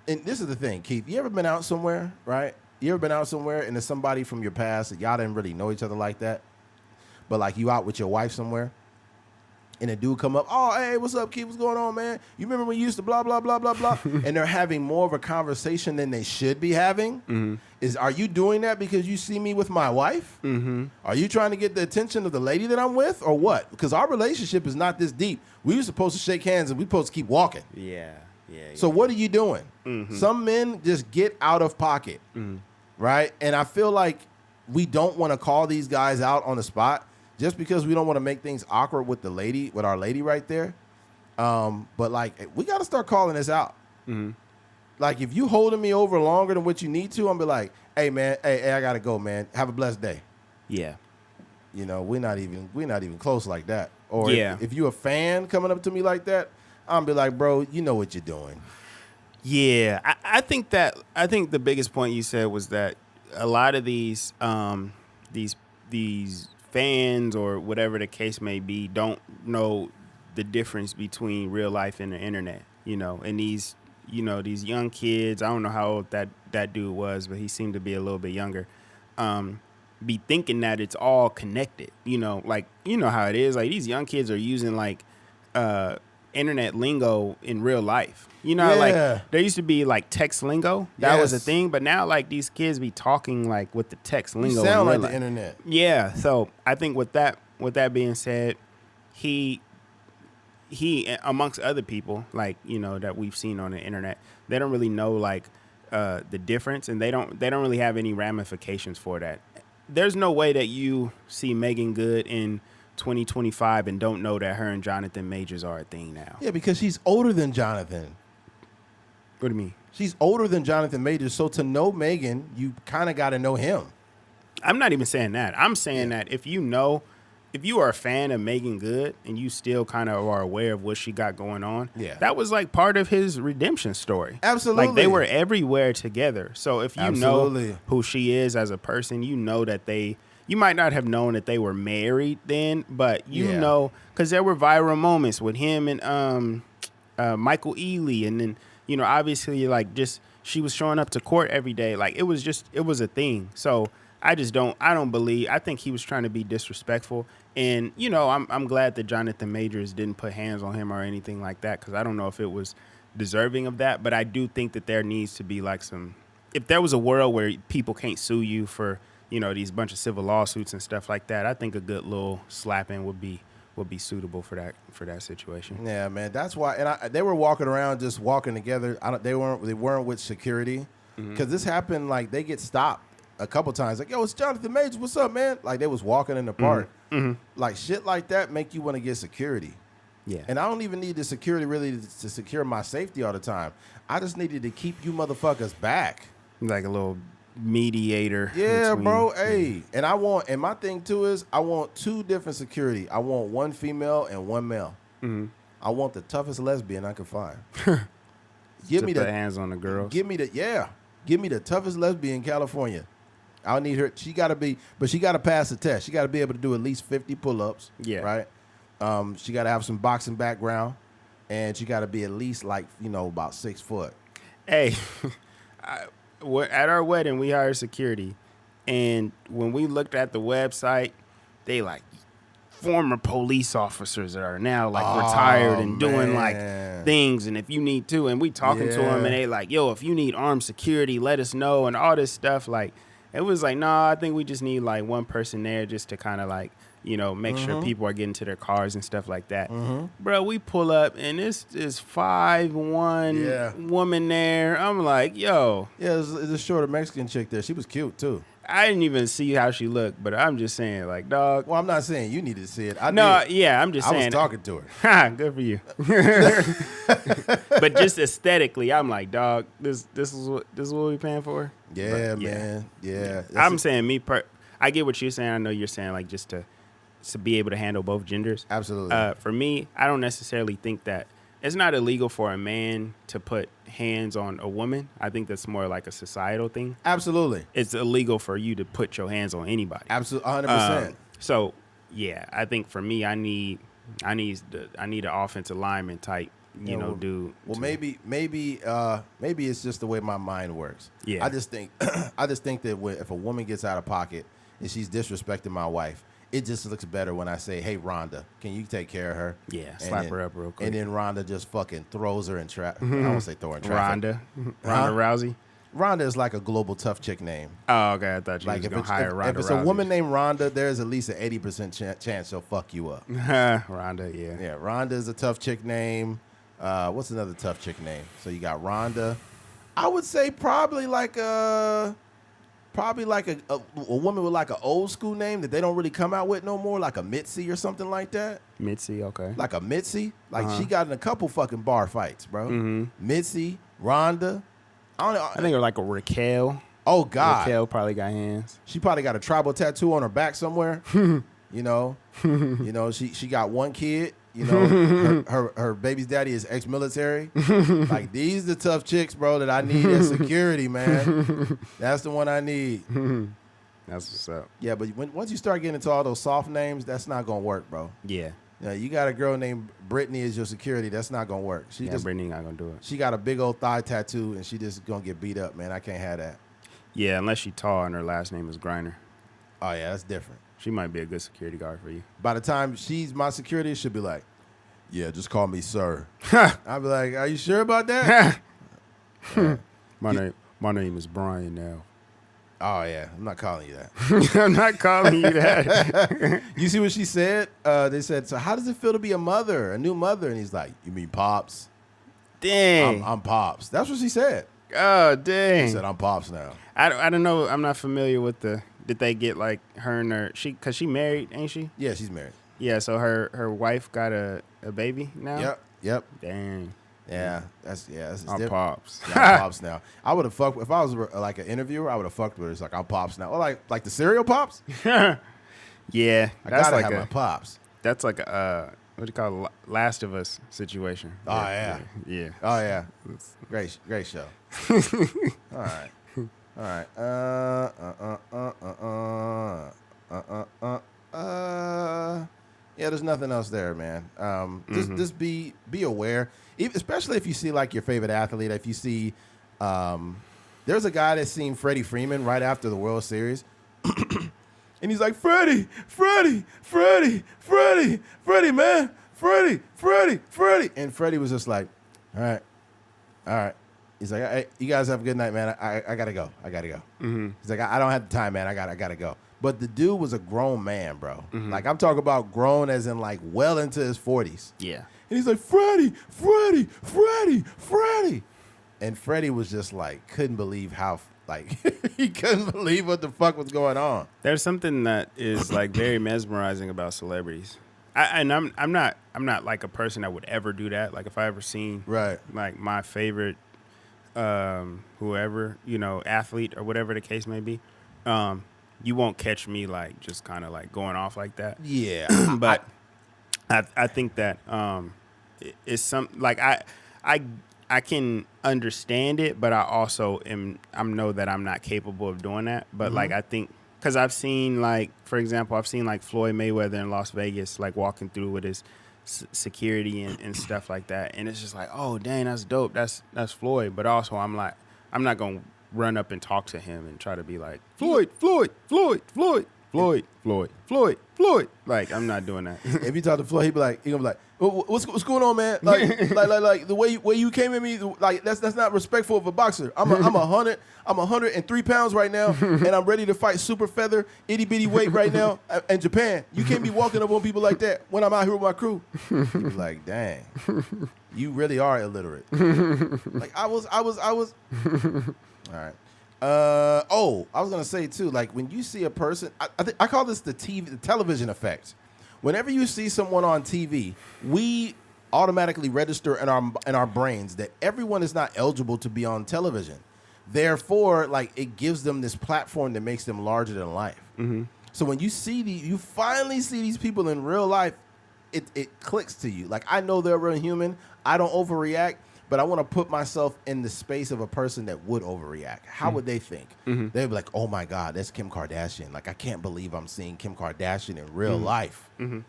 And this is the thing, Keith. You ever been out somewhere, right? You ever been out somewhere and there's somebody from your past that y'all didn't really know each other like that, but like you out with your wife somewhere, and a dude come up, oh, hey, what's up, Keith? What's going on, man? You remember when you used to blah, blah, blah, blah, blah? And they're having more of a conversation than they should be having? Mm-hmm. Are you doing that because you see me with my wife? Mm-hmm. Are you trying to get the attention of the lady that I'm with, or what? Because our relationship is not this deep. We were supposed to shake hands and we supposed to keep walking. Yeah. So what are you doing? Mm-hmm. Some men just get out of pocket, right? And I feel like we don't want to call these guys out on the spot, just because we don't want to make things awkward with our lady right there. But like, we got to start calling this out. Mm-hmm. Like, if you holding me over longer than what you need to, I'm be like, hey man, hey, I gotta go, man. Have a blessed day. Yeah. You know, we're not even close like that. Or if you a fan coming up to me like that, I'm be like, bro, you know what you're doing. Yeah, I think the biggest point you said was that a lot of these fans, or whatever the case may be, don't know the difference between real life and the internet, and these young kids, I don't know how old that dude was, but he seemed to be a little bit younger, be thinking that it's all connected, like, how it is, like, these young kids are using like internet lingo in real life, like there used to be like text lingo that was a thing, but now like these kids be talking like with the text lingo. You sound like the internet. Yeah, so I think with that being said, he amongst other people, like, that we've seen on the internet, they don't really know like the difference, and they don't really have any ramifications for that. There's no way that you see Megan Good in 2025 and don't know that her and Jonathan Majors are a thing now. Yeah, because she's older than Jonathan. What do you mean? She's older than Jonathan Majors, so to know Megan, you kind of got to know him. I'm not even saying that. I'm saying that if you are a fan of Megan Good and you still kind of are aware of what she got going on, that was like part of his redemption story. Absolutely. Like, they were everywhere together. So if you know who she is as a person, you know that you might not have known that they were married then, but you know, because there were viral moments with him and Michael Ealy, and then, obviously, like, just she was showing up to court every day. Like, it was a thing. So I think he was trying to be disrespectful. And, I'm glad that Jonathan Majors didn't put hands on him or anything like that, because I don't know if it was deserving of that. But I do think that there needs to be like if there was a world where people can't sue you for, these bunch of civil lawsuits and stuff like that, I think a good little slapping would be suitable for that situation. Yeah, man, that's why. And they were walking around, just walking together. They weren't with security, because this happened. Like, they get stopped a couple times. Like, yo, it's Jonathan Majors. What's up, man? Like, they was walking in the park. Mm-hmm. Like, shit like that make you want to get security. Yeah. And I don't even need the security really to secure my safety all the time. I just needed to keep you motherfuckers back. Like a little mediator. Yeah, bro. Hey, and my thing too is I want two different security. I want one female and one male. Mm-hmm. I want the toughest lesbian I can find. Give me the hands on the girls. Give me the toughest lesbian in California. I need her. She got to pass the test. She got to be able to do at least 50 pull-ups. Yeah. Right. She got to have some boxing background, and she got to be at least like, about 6 foot. Hey. At our wedding, we hired security, and when we looked at the website, they like former police officers that are now like retired and doing like things, and if you need to, and we talking to them, and they like, yo, if you need armed security, let us know, and all this stuff. Like, it was like, nah, I think we just need like one person there just to kind of like make sure people are getting to their cars and stuff like that. Bro, we pull up and this is 5'1" woman there. I'm like, yo. Yeah, there's a shorter Mexican chick there. She was cute too. I didn't even see how she looked, but I'm just saying, like, dog. Well, I'm not saying you needed to see it. I'm just saying. I was talking to her. Ha, good for you. But just aesthetically, I'm like, dog, this is what we paying for? Yeah, man. Yeah. I'm saying I get what you're saying. I know you're saying like just to be able to handle both genders. Absolutely. For me, I don't necessarily think that it's not illegal for a man to put hands on a woman. I think that's more like a societal thing. Absolutely. It's illegal for you to put your hands on anybody. Absolutely, 100%. So, yeah, I think for me, I need an offensive lineman type, dude. Well, maybe it's just the way my mind works. Yeah. I just think that if a woman gets out of pocket and she's disrespecting my wife, it just looks better when I say, "Hey, Rhonda, can you take care of her?" Yeah, slap her up real quick. And then Rhonda just fucking throws her in traffic. I won't say throw her in traffic. Ronda Rousey. Rhonda is like a global tough chick name. Oh, okay. I thought you was going to hire Ronda Rousey. If it's a woman named Rhonda, there's at least an 80% chance she'll fuck you up. Rhonda, yeah. Yeah, Rhonda is a tough chick name. What's another tough chick name? So you got Rhonda. I would say probably like a woman with like an old school name that they don't really come out with no more, like a Mitzi or something like that. Mitzi, okay. Like a Mitzi. Like she got in a couple fucking bar fights, bro. Mitzi, Rhonda. I think like a Raquel. Oh, God. Raquel probably got hands. She probably got a tribal tattoo on her back somewhere. She got one kid. Her baby's daddy is ex-military. Like, these are the tough chicks, bro, that I need as security, man. That's the one I need. That's what's up. Yeah, but once you start getting into all those soft names, that's not going to work, bro. Yeah. You got a girl named Brittany as your security. That's not going to work. Brittany not going to do it. She got a big old thigh tattoo, and she just going to get beat up, man. I can't have that. Yeah, unless she's tall and her last name is Griner. Oh, yeah, that's different. She might be a good security guard for you. By the time she's my security, she'll be like, yeah, just call me sir. I'll be like, are you sure about that? My name is Brian now. Oh, yeah. I'm not calling you that. I'm not calling you that. You see what she said? They said, so how does it feel to be a new mother? And he's like, you mean Pops? Dang. I'm Pops. That's what she said. Oh, dang. She said, I'm Pops now. I don't know. I'm not familiar with did they get like her and her, because she married, ain't she? Yeah, she's married. Yeah, so her wife got a baby now? Yep. Dang. Yeah, that's I'm different. Pops. Yeah, I'm Pops now. I would have fucked if I was like an interviewer. I would have fucked with her. It's like I'm Pops now, or like the cereal Pops. Yeah, I gotta have my Pops. That's like a what do you call it? Last of Us situation. Oh yeah. Oh yeah. Great show. All right. Yeah, there's nothing else there, man. Just be aware, especially if you see like your favorite athlete. If you see, there's a guy that's seen Freddie Freeman right after the World Series, and he's like, Freddie, man, Freddie, and Freddie was just like, all right. He's like, hey, you guys have a good night, man. I gotta go. He's like, I don't have the time, man. I gotta go. But the dude was a grown man, bro. Like, I'm talking about grown as in like well into his 40s. Yeah. And he's like, Freddie. And Freddie was just like, couldn't believe how, like, he couldn't believe what the fuck was going on. There's something that is like very mesmerizing about celebrities. I'm not like a person that would ever do that. Like, if I ever seen like my favorite whoever, athlete or whatever the case may be, you won't catch me like just kind of like going off like that. Yeah. But I think that it's some like I can understand it, but I also know that I'm not capable of doing that. But like, I think because I've seen like, for example, I've seen like Floyd Mayweather in Las Vegas, like walking through with his security and stuff like that. And it's just like, oh, dang, that's dope. That's Floyd. But also I'm like, I'm not going to run up and talk to him and try to be like, Floyd. Floyd. Like, I'm not doing that. If you talk to Floyd, he gonna be like, what's going on, man? Like the way you came at me, like that's not respectful of a boxer. I'm 103 pounds right now, and I'm ready to fight super feather, itty bitty weight right now in Japan. You can't be walking up on people like that when I'm out here with my crew. He's like, dang, you really are illiterate. Like I was. All right. I was gonna say too, like when you see a person, I call this the television effect. Whenever you see someone on TV, we automatically register in our brains that everyone is not eligible to be on television. Therefore, like it gives them this platform that makes them larger than life. Mm-hmm. So when you finally see these people in real life, it clicks to you. Like I know they're real human. I don't overreact. But I want to put myself in the space of a person that would overreact. How would they think? Mm-hmm. They'd be like, oh, my God, that's Kim Kardashian. Like, I can't believe I'm seeing Kim Kardashian in real life. Mm-hmm.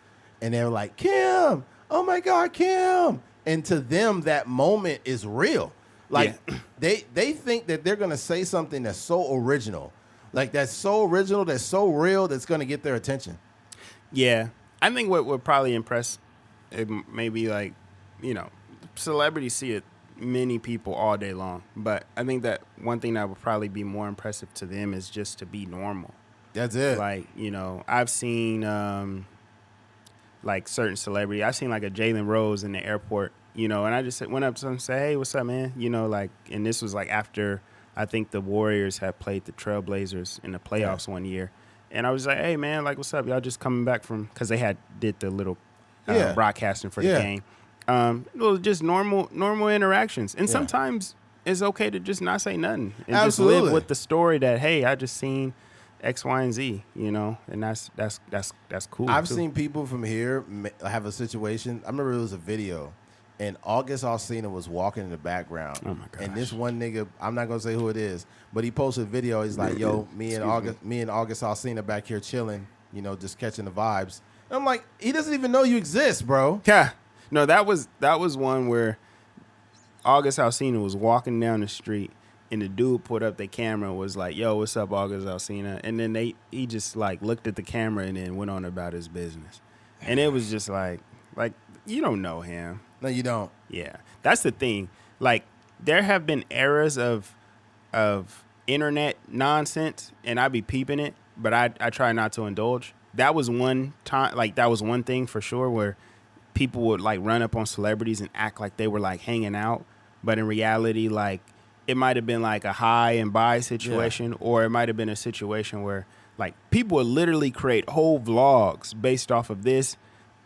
And they're like, Kim, oh, my God, Kim. And to them, that moment is real. Like, they think that they're going to say something that's so original. Like, that's so original, that's so real, that's going to get their attention. Yeah. I think what would probably impress maybe, like, you know, celebrities see it. Many people all day long, but I think that one thing that would probably be more impressive to them is just to be normal. That's it. Like, you know, I've seen like certain celebrity. I've seen like a Jalen Rose in the airport, you know, and I just went up to him and said, hey, what's up, man? You know, like, and this was like after I think the Warriors had played the Trailblazers in the playoffs one year, and I was like, hey, man, like, what's up? Y'all just coming back from, because they did the little broadcasting for the game. Well, just normal interactions, and sometimes it's okay to just not say nothing and just live with the story that, hey, I just seen X, Y, and Z, you know, and that's cool. I've seen people from here have a situation. I remember it was a video, and August Alsina was walking in the background. Oh my gosh. And this one nigga, I'm not gonna say who it is, but he posted a video. He's like, "Yo, me and August Alsina back here chilling, you know, just catching the vibes." And I'm like, he doesn't even know you exist, bro. Yeah. No, that was one where August Alsina was walking down the street, and the dude put up the camera and was like, yo, what's up, August Alsina? And then he just like looked at the camera and then went on about his business. And it was just like you don't know him. No, you don't. Yeah. That's the thing. Like, there have been eras of internet nonsense, and I be peeping it, but I try not to indulge. That was one time, like, that was one thing for sure where people would like run up on celebrities and act like they were like hanging out, but in reality, like, it might have been like a high and buy situation, or it might have been a situation where like people would literally create whole vlogs based off of this,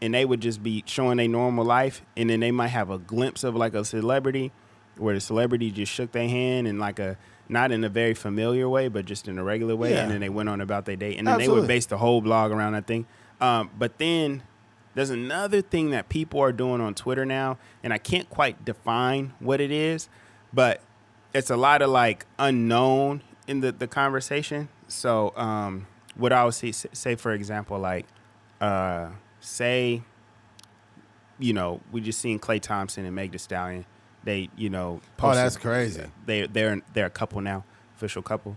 and they would just be showing their normal life, and then they might have a glimpse of like a celebrity where the celebrity just shook their hand in like a, not in a very familiar way, but just in a regular way, and then they went on about their day, and then they would base the whole blog around that thing. But then there's another thing that people are doing on Twitter now, and I can't quite define what it is, but it's a lot of like unknown in the conversation. So what I would say, for example, like say, you know, we just seen Klay Thompson and Meg Thee Stallion. They, you know, posted, that's crazy. They're a couple now, official couple.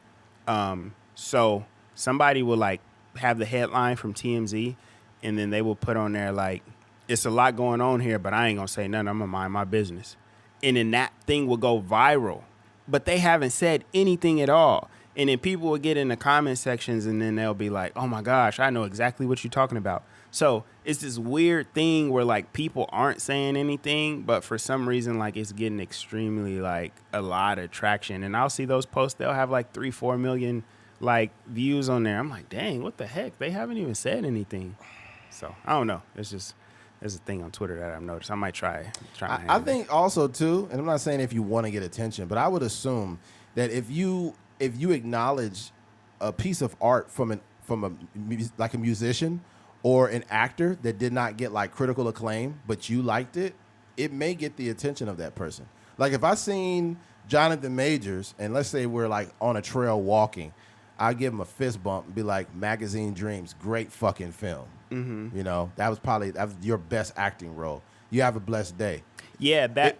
So somebody will like have the headline from TMZ, and then they will put on there like, it's a lot going on here, but I ain't gonna say nothing. I'm gonna mind my business. And then that thing will go viral, but they haven't said anything at all. And then people will get in the comment sections, and then they'll be like, oh my gosh, I know exactly what you're talking about. So it's this weird thing where like people aren't saying anything, but for some reason, like, it's getting extremely like a lot of traction. And I'll see those posts, they'll have like 3-4 million like views on there. I'm like, dang, what the heck? They haven't even said anything. So I don't know. It's just, there's a thing on Twitter that I've noticed. I might try. I think also too, and I'm not saying if you want to get attention, but I would assume that if you acknowledge a piece of art from a musician or an actor that did not get like critical acclaim, but you liked it, it may get the attention of that person. Like if I seen Jonathan Majors, and let's say we're like on a trail walking, I give him a fist bump and be like, Magazine Dreams, great fucking film. Mm-hmm. You know, that was your best acting role. You have a blessed day. Yeah, go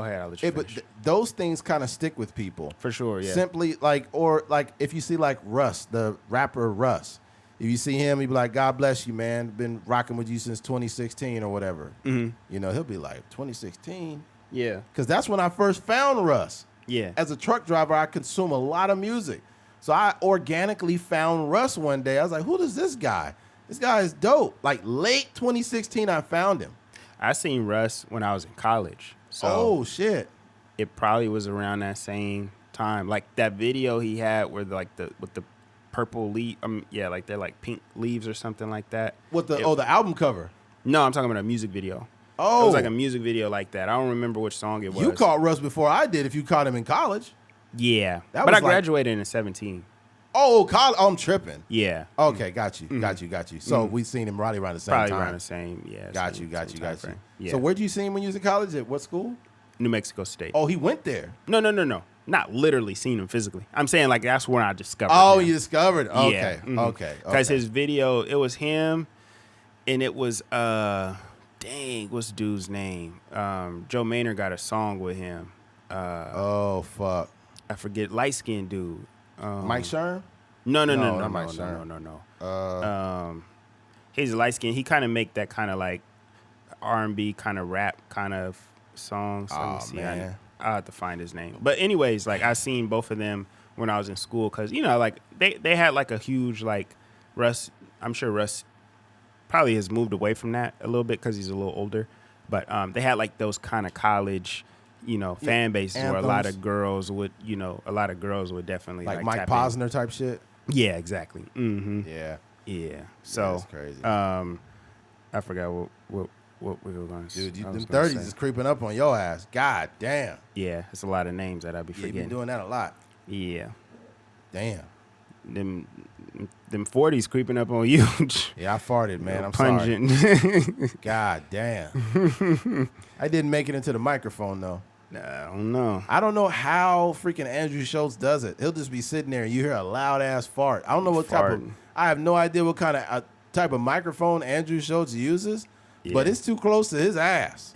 ahead. I'll let you finish. But those things kind of stick with people. For sure, yeah. Simply like, or like if you see like Russ, the rapper Russ, If you see him, he'd be like, God bless you, man. Been rocking with you since 2016 or whatever. Mm-hmm. You know, he'll be like, 2016? Yeah. Because that's when I first found Russ. Yeah. As a truck driver, I consume a lot of music. So I organically found Russ one day. I was like, who is this guy? This guy is dope. Like late 2016, I found him. I seen Russ when I was in college. So Oh, shit. it probably was around that same time. Like that video he had where with the purple leaf, like they're like pink leaves or something like that. What the album cover. No, I'm talking about a music video. Oh. It was like a music video like that. I don't remember which song it was. You caught Russ before I did if you caught him in college. Yeah. That But was I graduated in 17. Oh, college. Oh, I'm tripping. Yeah. Okay, got you. Got you. So we seen him probably around the same Probably time. around the same, yeah. Got same- you. same time frame. Yeah. So where'd you see him when you was in college? At what school? New Mexico State. Oh, he went there. No. Not literally seen him physically. I'm saying like that's when I discovered Oh, him. you discovered. Okay. Yeah. Mhm. Okay. Because his video, it was him, and it was what's the dude's name? Joe Maynard got a song with him. Oh, fuck. I forget, light skinned dude. Mike Sherm? No, not Mike Sherm. no. He's light skinned. He kind of make that kind of like R&B kind of rap kind of songs. Let me Oh, see. man. I'll have to find his name. But anyways, like I seen both of them when I was in school because, you know, like they had like a huge like Russ. I'm sure Russ probably has moved away from that a little bit because he's a little older. But they had like those kind of college, you know, fan bases where a lot anthems. of girls would, definitely Like like Mike tap in. Posner type shit? Yeah, exactly. Mm-hmm. Yeah. Yeah. So That's crazy. I forgot what we were going to say. Dude, them 30s is creeping up on your ass. God damn. Yeah, it's a lot of names that I'd be Yeah, you forgetting. been doing that a lot. Yeah. Damn. Them 40s creeping up on you. Yeah, I farted, man. I'm pungent. sorry. God damn. I didn't make it into the microphone, though. I don't know. I don't know how freaking Andrew Schultz does it. He'll just be sitting there and you hear a loud ass fart. I don't know what type of. Farting. I have no idea what kind of type of microphone Andrew Schultz uses, but Yeah. it's too close to his ass.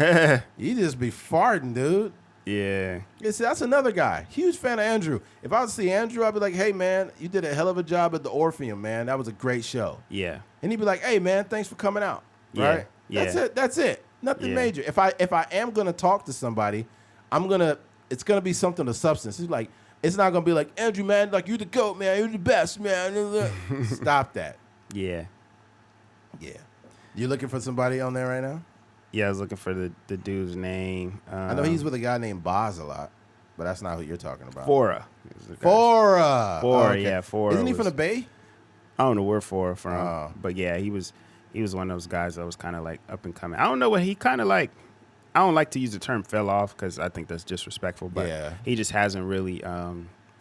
He just be farting, dude. Yeah. Yeah, see, that's another guy. Huge fan of Andrew. If I was to see Andrew, I'd be like, hey, man, you did a hell of a job at the Orpheum, man. That was a great show. Yeah. And he'd be like, hey, man, thanks for coming out. Yeah, Right? yeah. That's it. Nothing Yeah. major. If I am going to talk to somebody, it's going to be something of substance. It's like, it's not going to be like, Andrew, man, like, you the GOAT, man. You're the best, man. Stop that. Yeah. Yeah. You looking for somebody on there right now? Yeah, I was looking for the dude's name. I know he's with a guy named Boz a lot, but that's not who you're talking about. Fora. Fora. Fora, yeah, Fora Isn't he from was- the Bay? I don't know where Fora from, Oh. but yeah, he was one of those guys that was kind of like up and coming. I don't know what he kind of like. I don't like to use the term fell off because I think that's disrespectful, but Yeah. he just hasn't really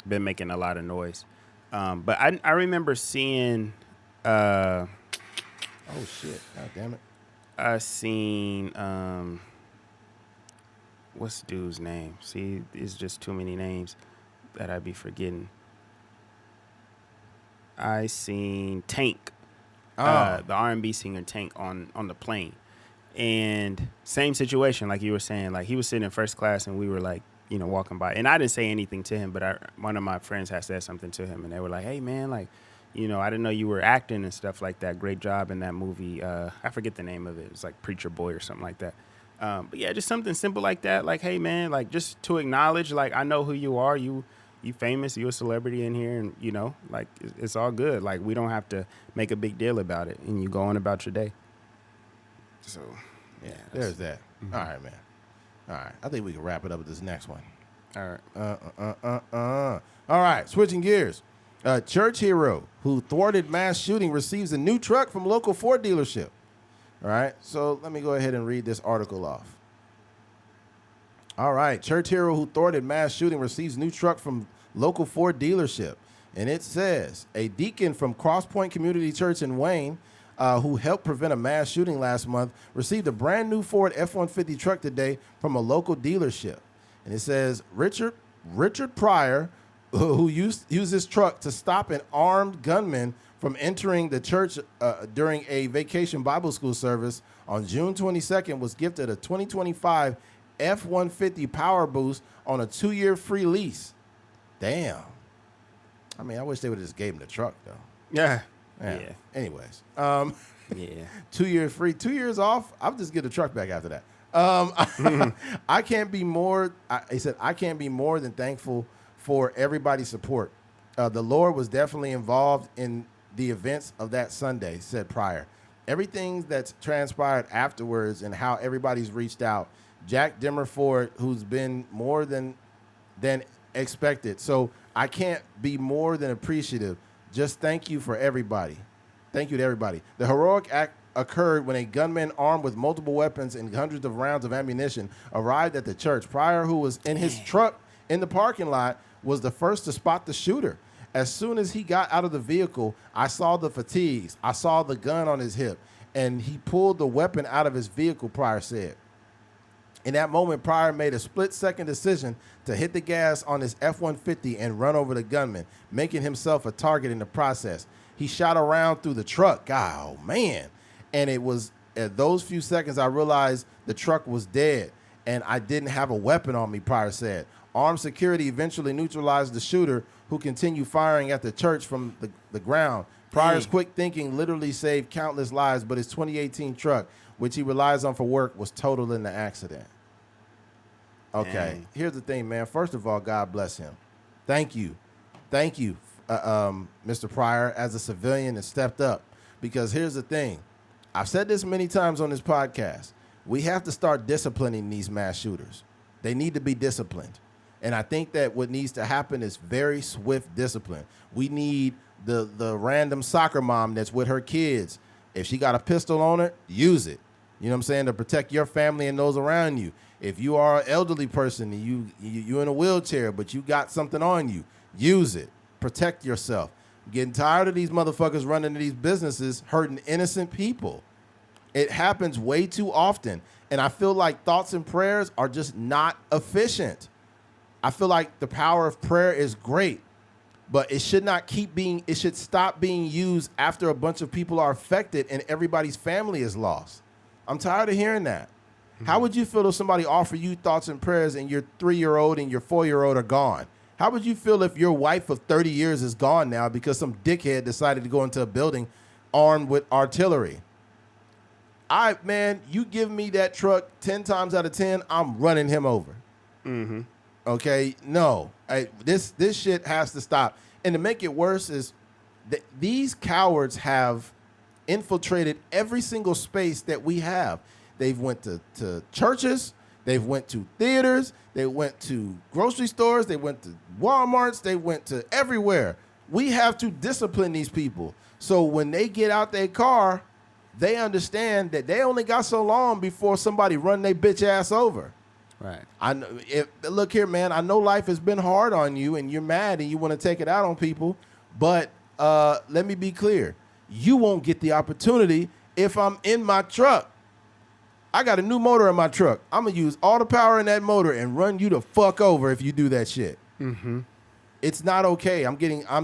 been making a lot of noise. But I remember seeing Oh shit! God damn it! I seen what's the dude's name? See, it's just too many names that I'd be forgetting. I seen Tank, the R&B singer Tank on the plane, and same situation like you were saying. Like he was sitting in first class and we were like, you know, walking by, and I didn't say anything to him, but one of my friends had said something to him, and they were like, "Hey man, like, you know, I didn't know you were acting and stuff like that. Great job in that movie. I forget the name of it. It's like Preacher Boy or something like that. But yeah, just something simple like that. Like, hey man, like just to acknowledge, like I know who you are. You famous. You a celebrity in here, and you know, like it's all good. Like we don't have to make a big deal about it, and you go on about your day. So Yeah, there's that. All right, man. All right, I think we can wrap it up with this next one. all right. All right, switching gears. A church hero who thwarted mass shooting receives a new truck from local Ford dealership. All right, so let me go ahead and read this article off. All right, church hero who thwarted mass shooting receives new truck from local Ford dealership. And it says, a deacon from Cross Point Community Church in Wayne, who helped prevent a mass shooting last month, received a brand new Ford F-150 truck today from a local dealership. And it says, Richard Pryor, who used his truck to stop an armed gunman from entering the church during a vacation Bible school service on June 22nd, was gifted a 2025 F-150 Power Boost on a 2-year free lease. Damn. I mean, I wish they would have just gave him the truck, though. Yeah. Yeah. Anyways, Yeah. 2 years free, 2 years off. I'll just get the truck back after that. I can't be more. He said, I can't be more than thankful for everybody's support. The Lord was definitely involved in the events of that Sunday, said Pryor. Everything that's transpired afterwards and how everybody's reached out. Jack Dimmerford, who's been more than expected. So I can't be more than appreciative. Just thank you for everybody. Thank you to everybody. The heroic act occurred when a gunman armed with multiple weapons and hundreds of rounds of ammunition arrived at the church. Pryor, who was in his truck in the parking lot, was the first to spot the shooter. As soon as he got out of the vehicle, I saw the fatigues. I saw the gun on his hip, and he pulled the weapon out of his vehicle, Pryor said. In that moment, Pryor made a split-second decision to hit the gas on his F-150 and run over the gunman, making himself a target in the process. He shot around through the truck. God, oh, man. And it was at those few seconds I realized the truck was dead, and I didn't have a weapon on me, Pryor said. Armed security eventually neutralized the shooter, who continued firing at the church from the ground. Pryor's quick thinking literally saved countless lives, but his 2018 truck, which he relies on for work, was totaled in the accident. Okay, here's the thing, man. First of all, God bless him. Thank you. Thank you, Mr. Pryor, as a civilian that stepped up. Because here's the thing. I've said this many times on this podcast. We have to start disciplining these mass shooters. They need to be disciplined. And I think that what needs to happen is very swift discipline. We need the random soccer mom that's with her kids. If she got a pistol on her, use it. You know what I'm saying? To protect your family and those around you. If you are an elderly person and you're in a wheelchair, but you got something on you, use it. Protect yourself. I'm getting tired of these motherfuckers running into these businesses hurting innocent people. It happens way too often. And I feel like thoughts and prayers are just not efficient. I feel like the power of prayer is great, but it should not it should stop being used after a bunch of people are affected and everybody's family is lost. I'm tired of hearing that. Mm-hmm. How would you feel if somebody offered you thoughts and prayers and your 3-year-old and your 4-year-old are gone? How would you feel if your wife of 30 years is gone now because some dickhead decided to go into a building armed with artillery? Man, you give me that truck 10 times out of 10, I'm running him over. Mm-hmm. Okay, no, this shit has to stop. And to make it worse is that these cowards have infiltrated every single space that we have. They've went to churches, they've went to theaters, they went to grocery stores, they went to Walmarts, they went to everywhere. We have to discipline these people. So when they get out their car, they understand that they only got so long before somebody run their bitch ass over. Right. Look here, man. I know life has been hard on you, and you're mad, and you want to take it out on people. But let me be clear: you won't get the opportunity if I'm in my truck. I got a new motor in my truck. I'm gonna use all the power in that motor and run you the fuck over if you do that shit. Mm-hmm. It's not okay. I'm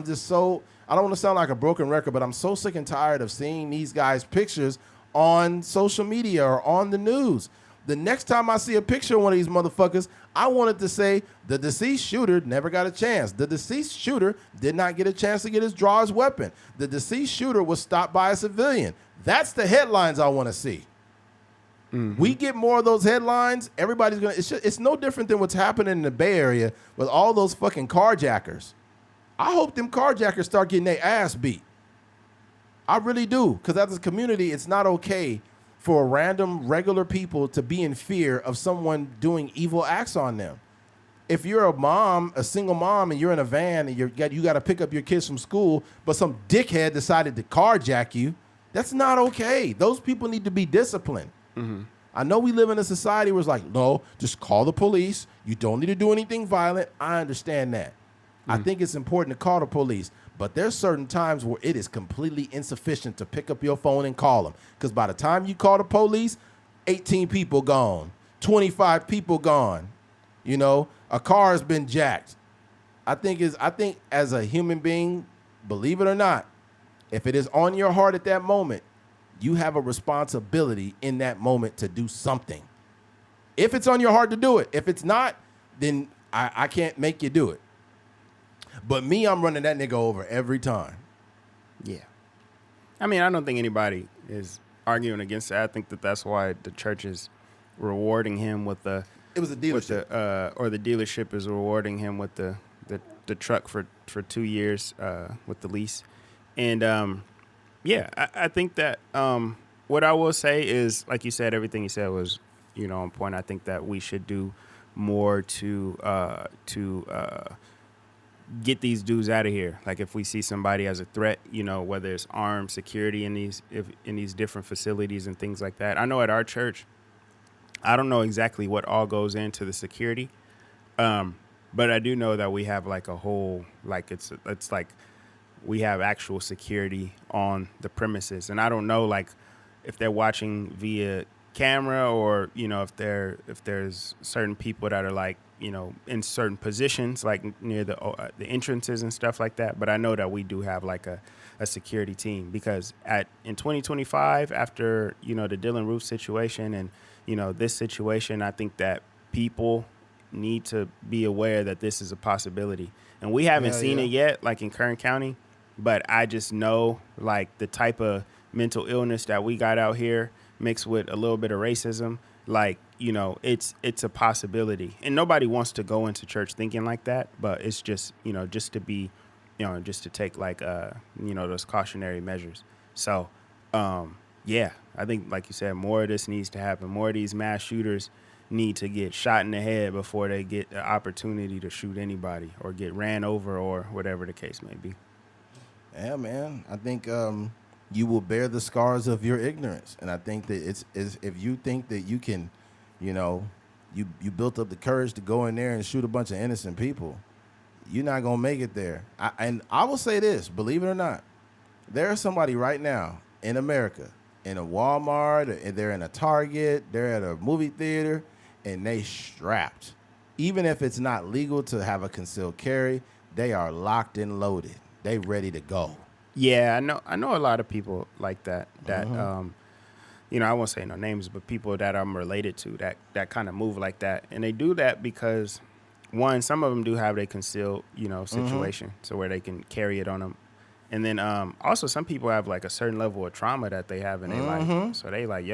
just so. I don't want to sound like a broken record, but I'm so sick and tired of seeing these guys' pictures on social media or on the news. The next time I see a picture of one of these motherfuckers, I want it to say, the deceased shooter never got a chance. The deceased shooter did not get a chance to draw his weapon. The deceased shooter was stopped by a civilian. That's the headlines I want to see. Mm-hmm. We get more of those headlines, everybody's going to... It's no different than what's happening in the Bay Area with all those fucking carjackers. I hope them carjackers start getting their ass beat. I really do, because as a community, it's not okay for random, regular people to be in fear of someone doing evil acts on them. If you're a mom, a single mom, and you're in a van and you got to pick up your kids from school, but some dickhead decided to carjack you, that's not okay. Those people need to be disciplined. Mm-hmm. I know we live in a society where it's like, no, just call the police. You don't need to do anything violent. I understand that. I think it's important to call the police. But there's certain times where it is completely insufficient to pick up your phone and call them. Because by the time you call the police, 18 people gone, 25 people gone. You know, a car has been jacked. I think as a human being, believe it or not, if it is on your heart at that moment, you have a responsibility in that moment to do something. If it's on your heart to do it. If it's not, then I can't make you do it. But me, I'm running that nigga over every time. Yeah. I mean, I don't think anybody is arguing against that. I think that that's why the church is rewarding him with the. It was a dealership. Or the dealership is rewarding him with the truck for 2 years with the lease. And I think that what I will say is, like you said, everything you said was, on point. I think that we should do more to get these dudes out of here. Like if we see somebody as a threat, whether it's armed security in these different facilities and things like that. I know at our church, I don't know exactly what all goes into the security, but I do know that we have like a whole, like it's like we have actual security on the premises, and I don't know like if they're watching via camera or if there's certain people that are like in certain positions like near the entrances and stuff like that. But I know that we do have like a security team because in 2025 after the Dylan Roof situation and this situation, I think that people need to be aware that this is a possibility. And we haven't seen it yet, like in Kern County, but I just know like the type of mental illness that we got out here mixed with a little bit of racism, like, it's a possibility. And nobody wants to go into church thinking like that, but it's just, just to be, just to take like, those cautionary measures. So, I think, like you said, more of this needs to happen. More of these mass shooters need to get shot in the head before they get the opportunity to shoot anybody or get ran over or whatever the case may be. Yeah, man. I think you will bear the scars of your ignorance. And I think that it's if you think that you can, you built up the courage to go in there and shoot a bunch of innocent people, you're not going to make it there. And I will say this, believe it or not, there's somebody right now in America, in a Walmart, they're in a Target, they're at a movie theater, and they strapped. Even if it's not legal to have a concealed carry, they are locked and loaded. They ready to go. Yeah, I know a lot of people like that. I won't say no names, but people that I'm related to that kind of move like that, and they do that because one, some of them do have a concealed situation, so where they can carry it on them. And then also some people have like a certain level of trauma that they have in their life. So they like,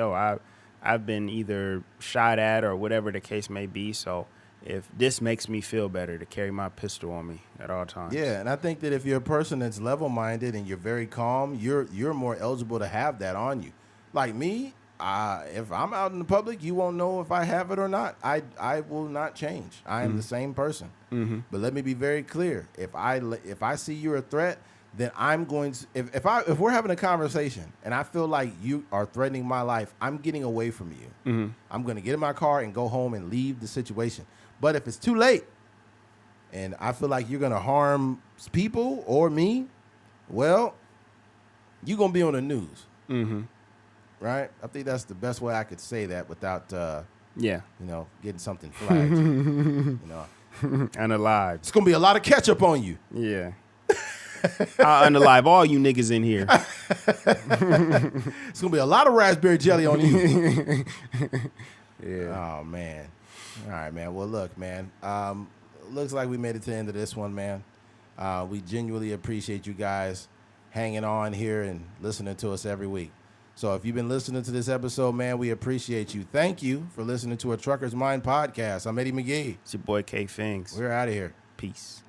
I've been either shot at or whatever the case may be. So if this makes me feel better to carry my pistol on me at all times. Yeah, and I think that if you're a person that's level-minded and you're very calm, you're more eligible to have that on you. Like me, if I'm out in the public, you won't know if I have it or not. I will not change. I am the same person. But let me be very clear. If I see you're a threat, then I'm going to, if we're having a conversation and I feel like you are threatening my life, I'm getting away from you. I'm going to get in my car and go home and leave the situation. But if it's too late and I feel like you're going to harm people or me, well, you're going to be on the news. Right? I think that's the best way I could say that without, getting something flagged. Unalive. It's going to be a lot of ketchup on you. Yeah. I'll unalive all you niggas in here. It's going to be a lot of raspberry jelly on you. Yeah. Oh, man. All right, man. Well, look, man. Looks like we made it to the end of this one, man. We genuinely appreciate you guys hanging on here and listening to us every week. So if you've been listening to this episode, man, we appreciate you. Thank you for listening to a Trucker's Mind podcast. I'm Eddie McGee. It's your boy K Fings. We're out of here. Peace.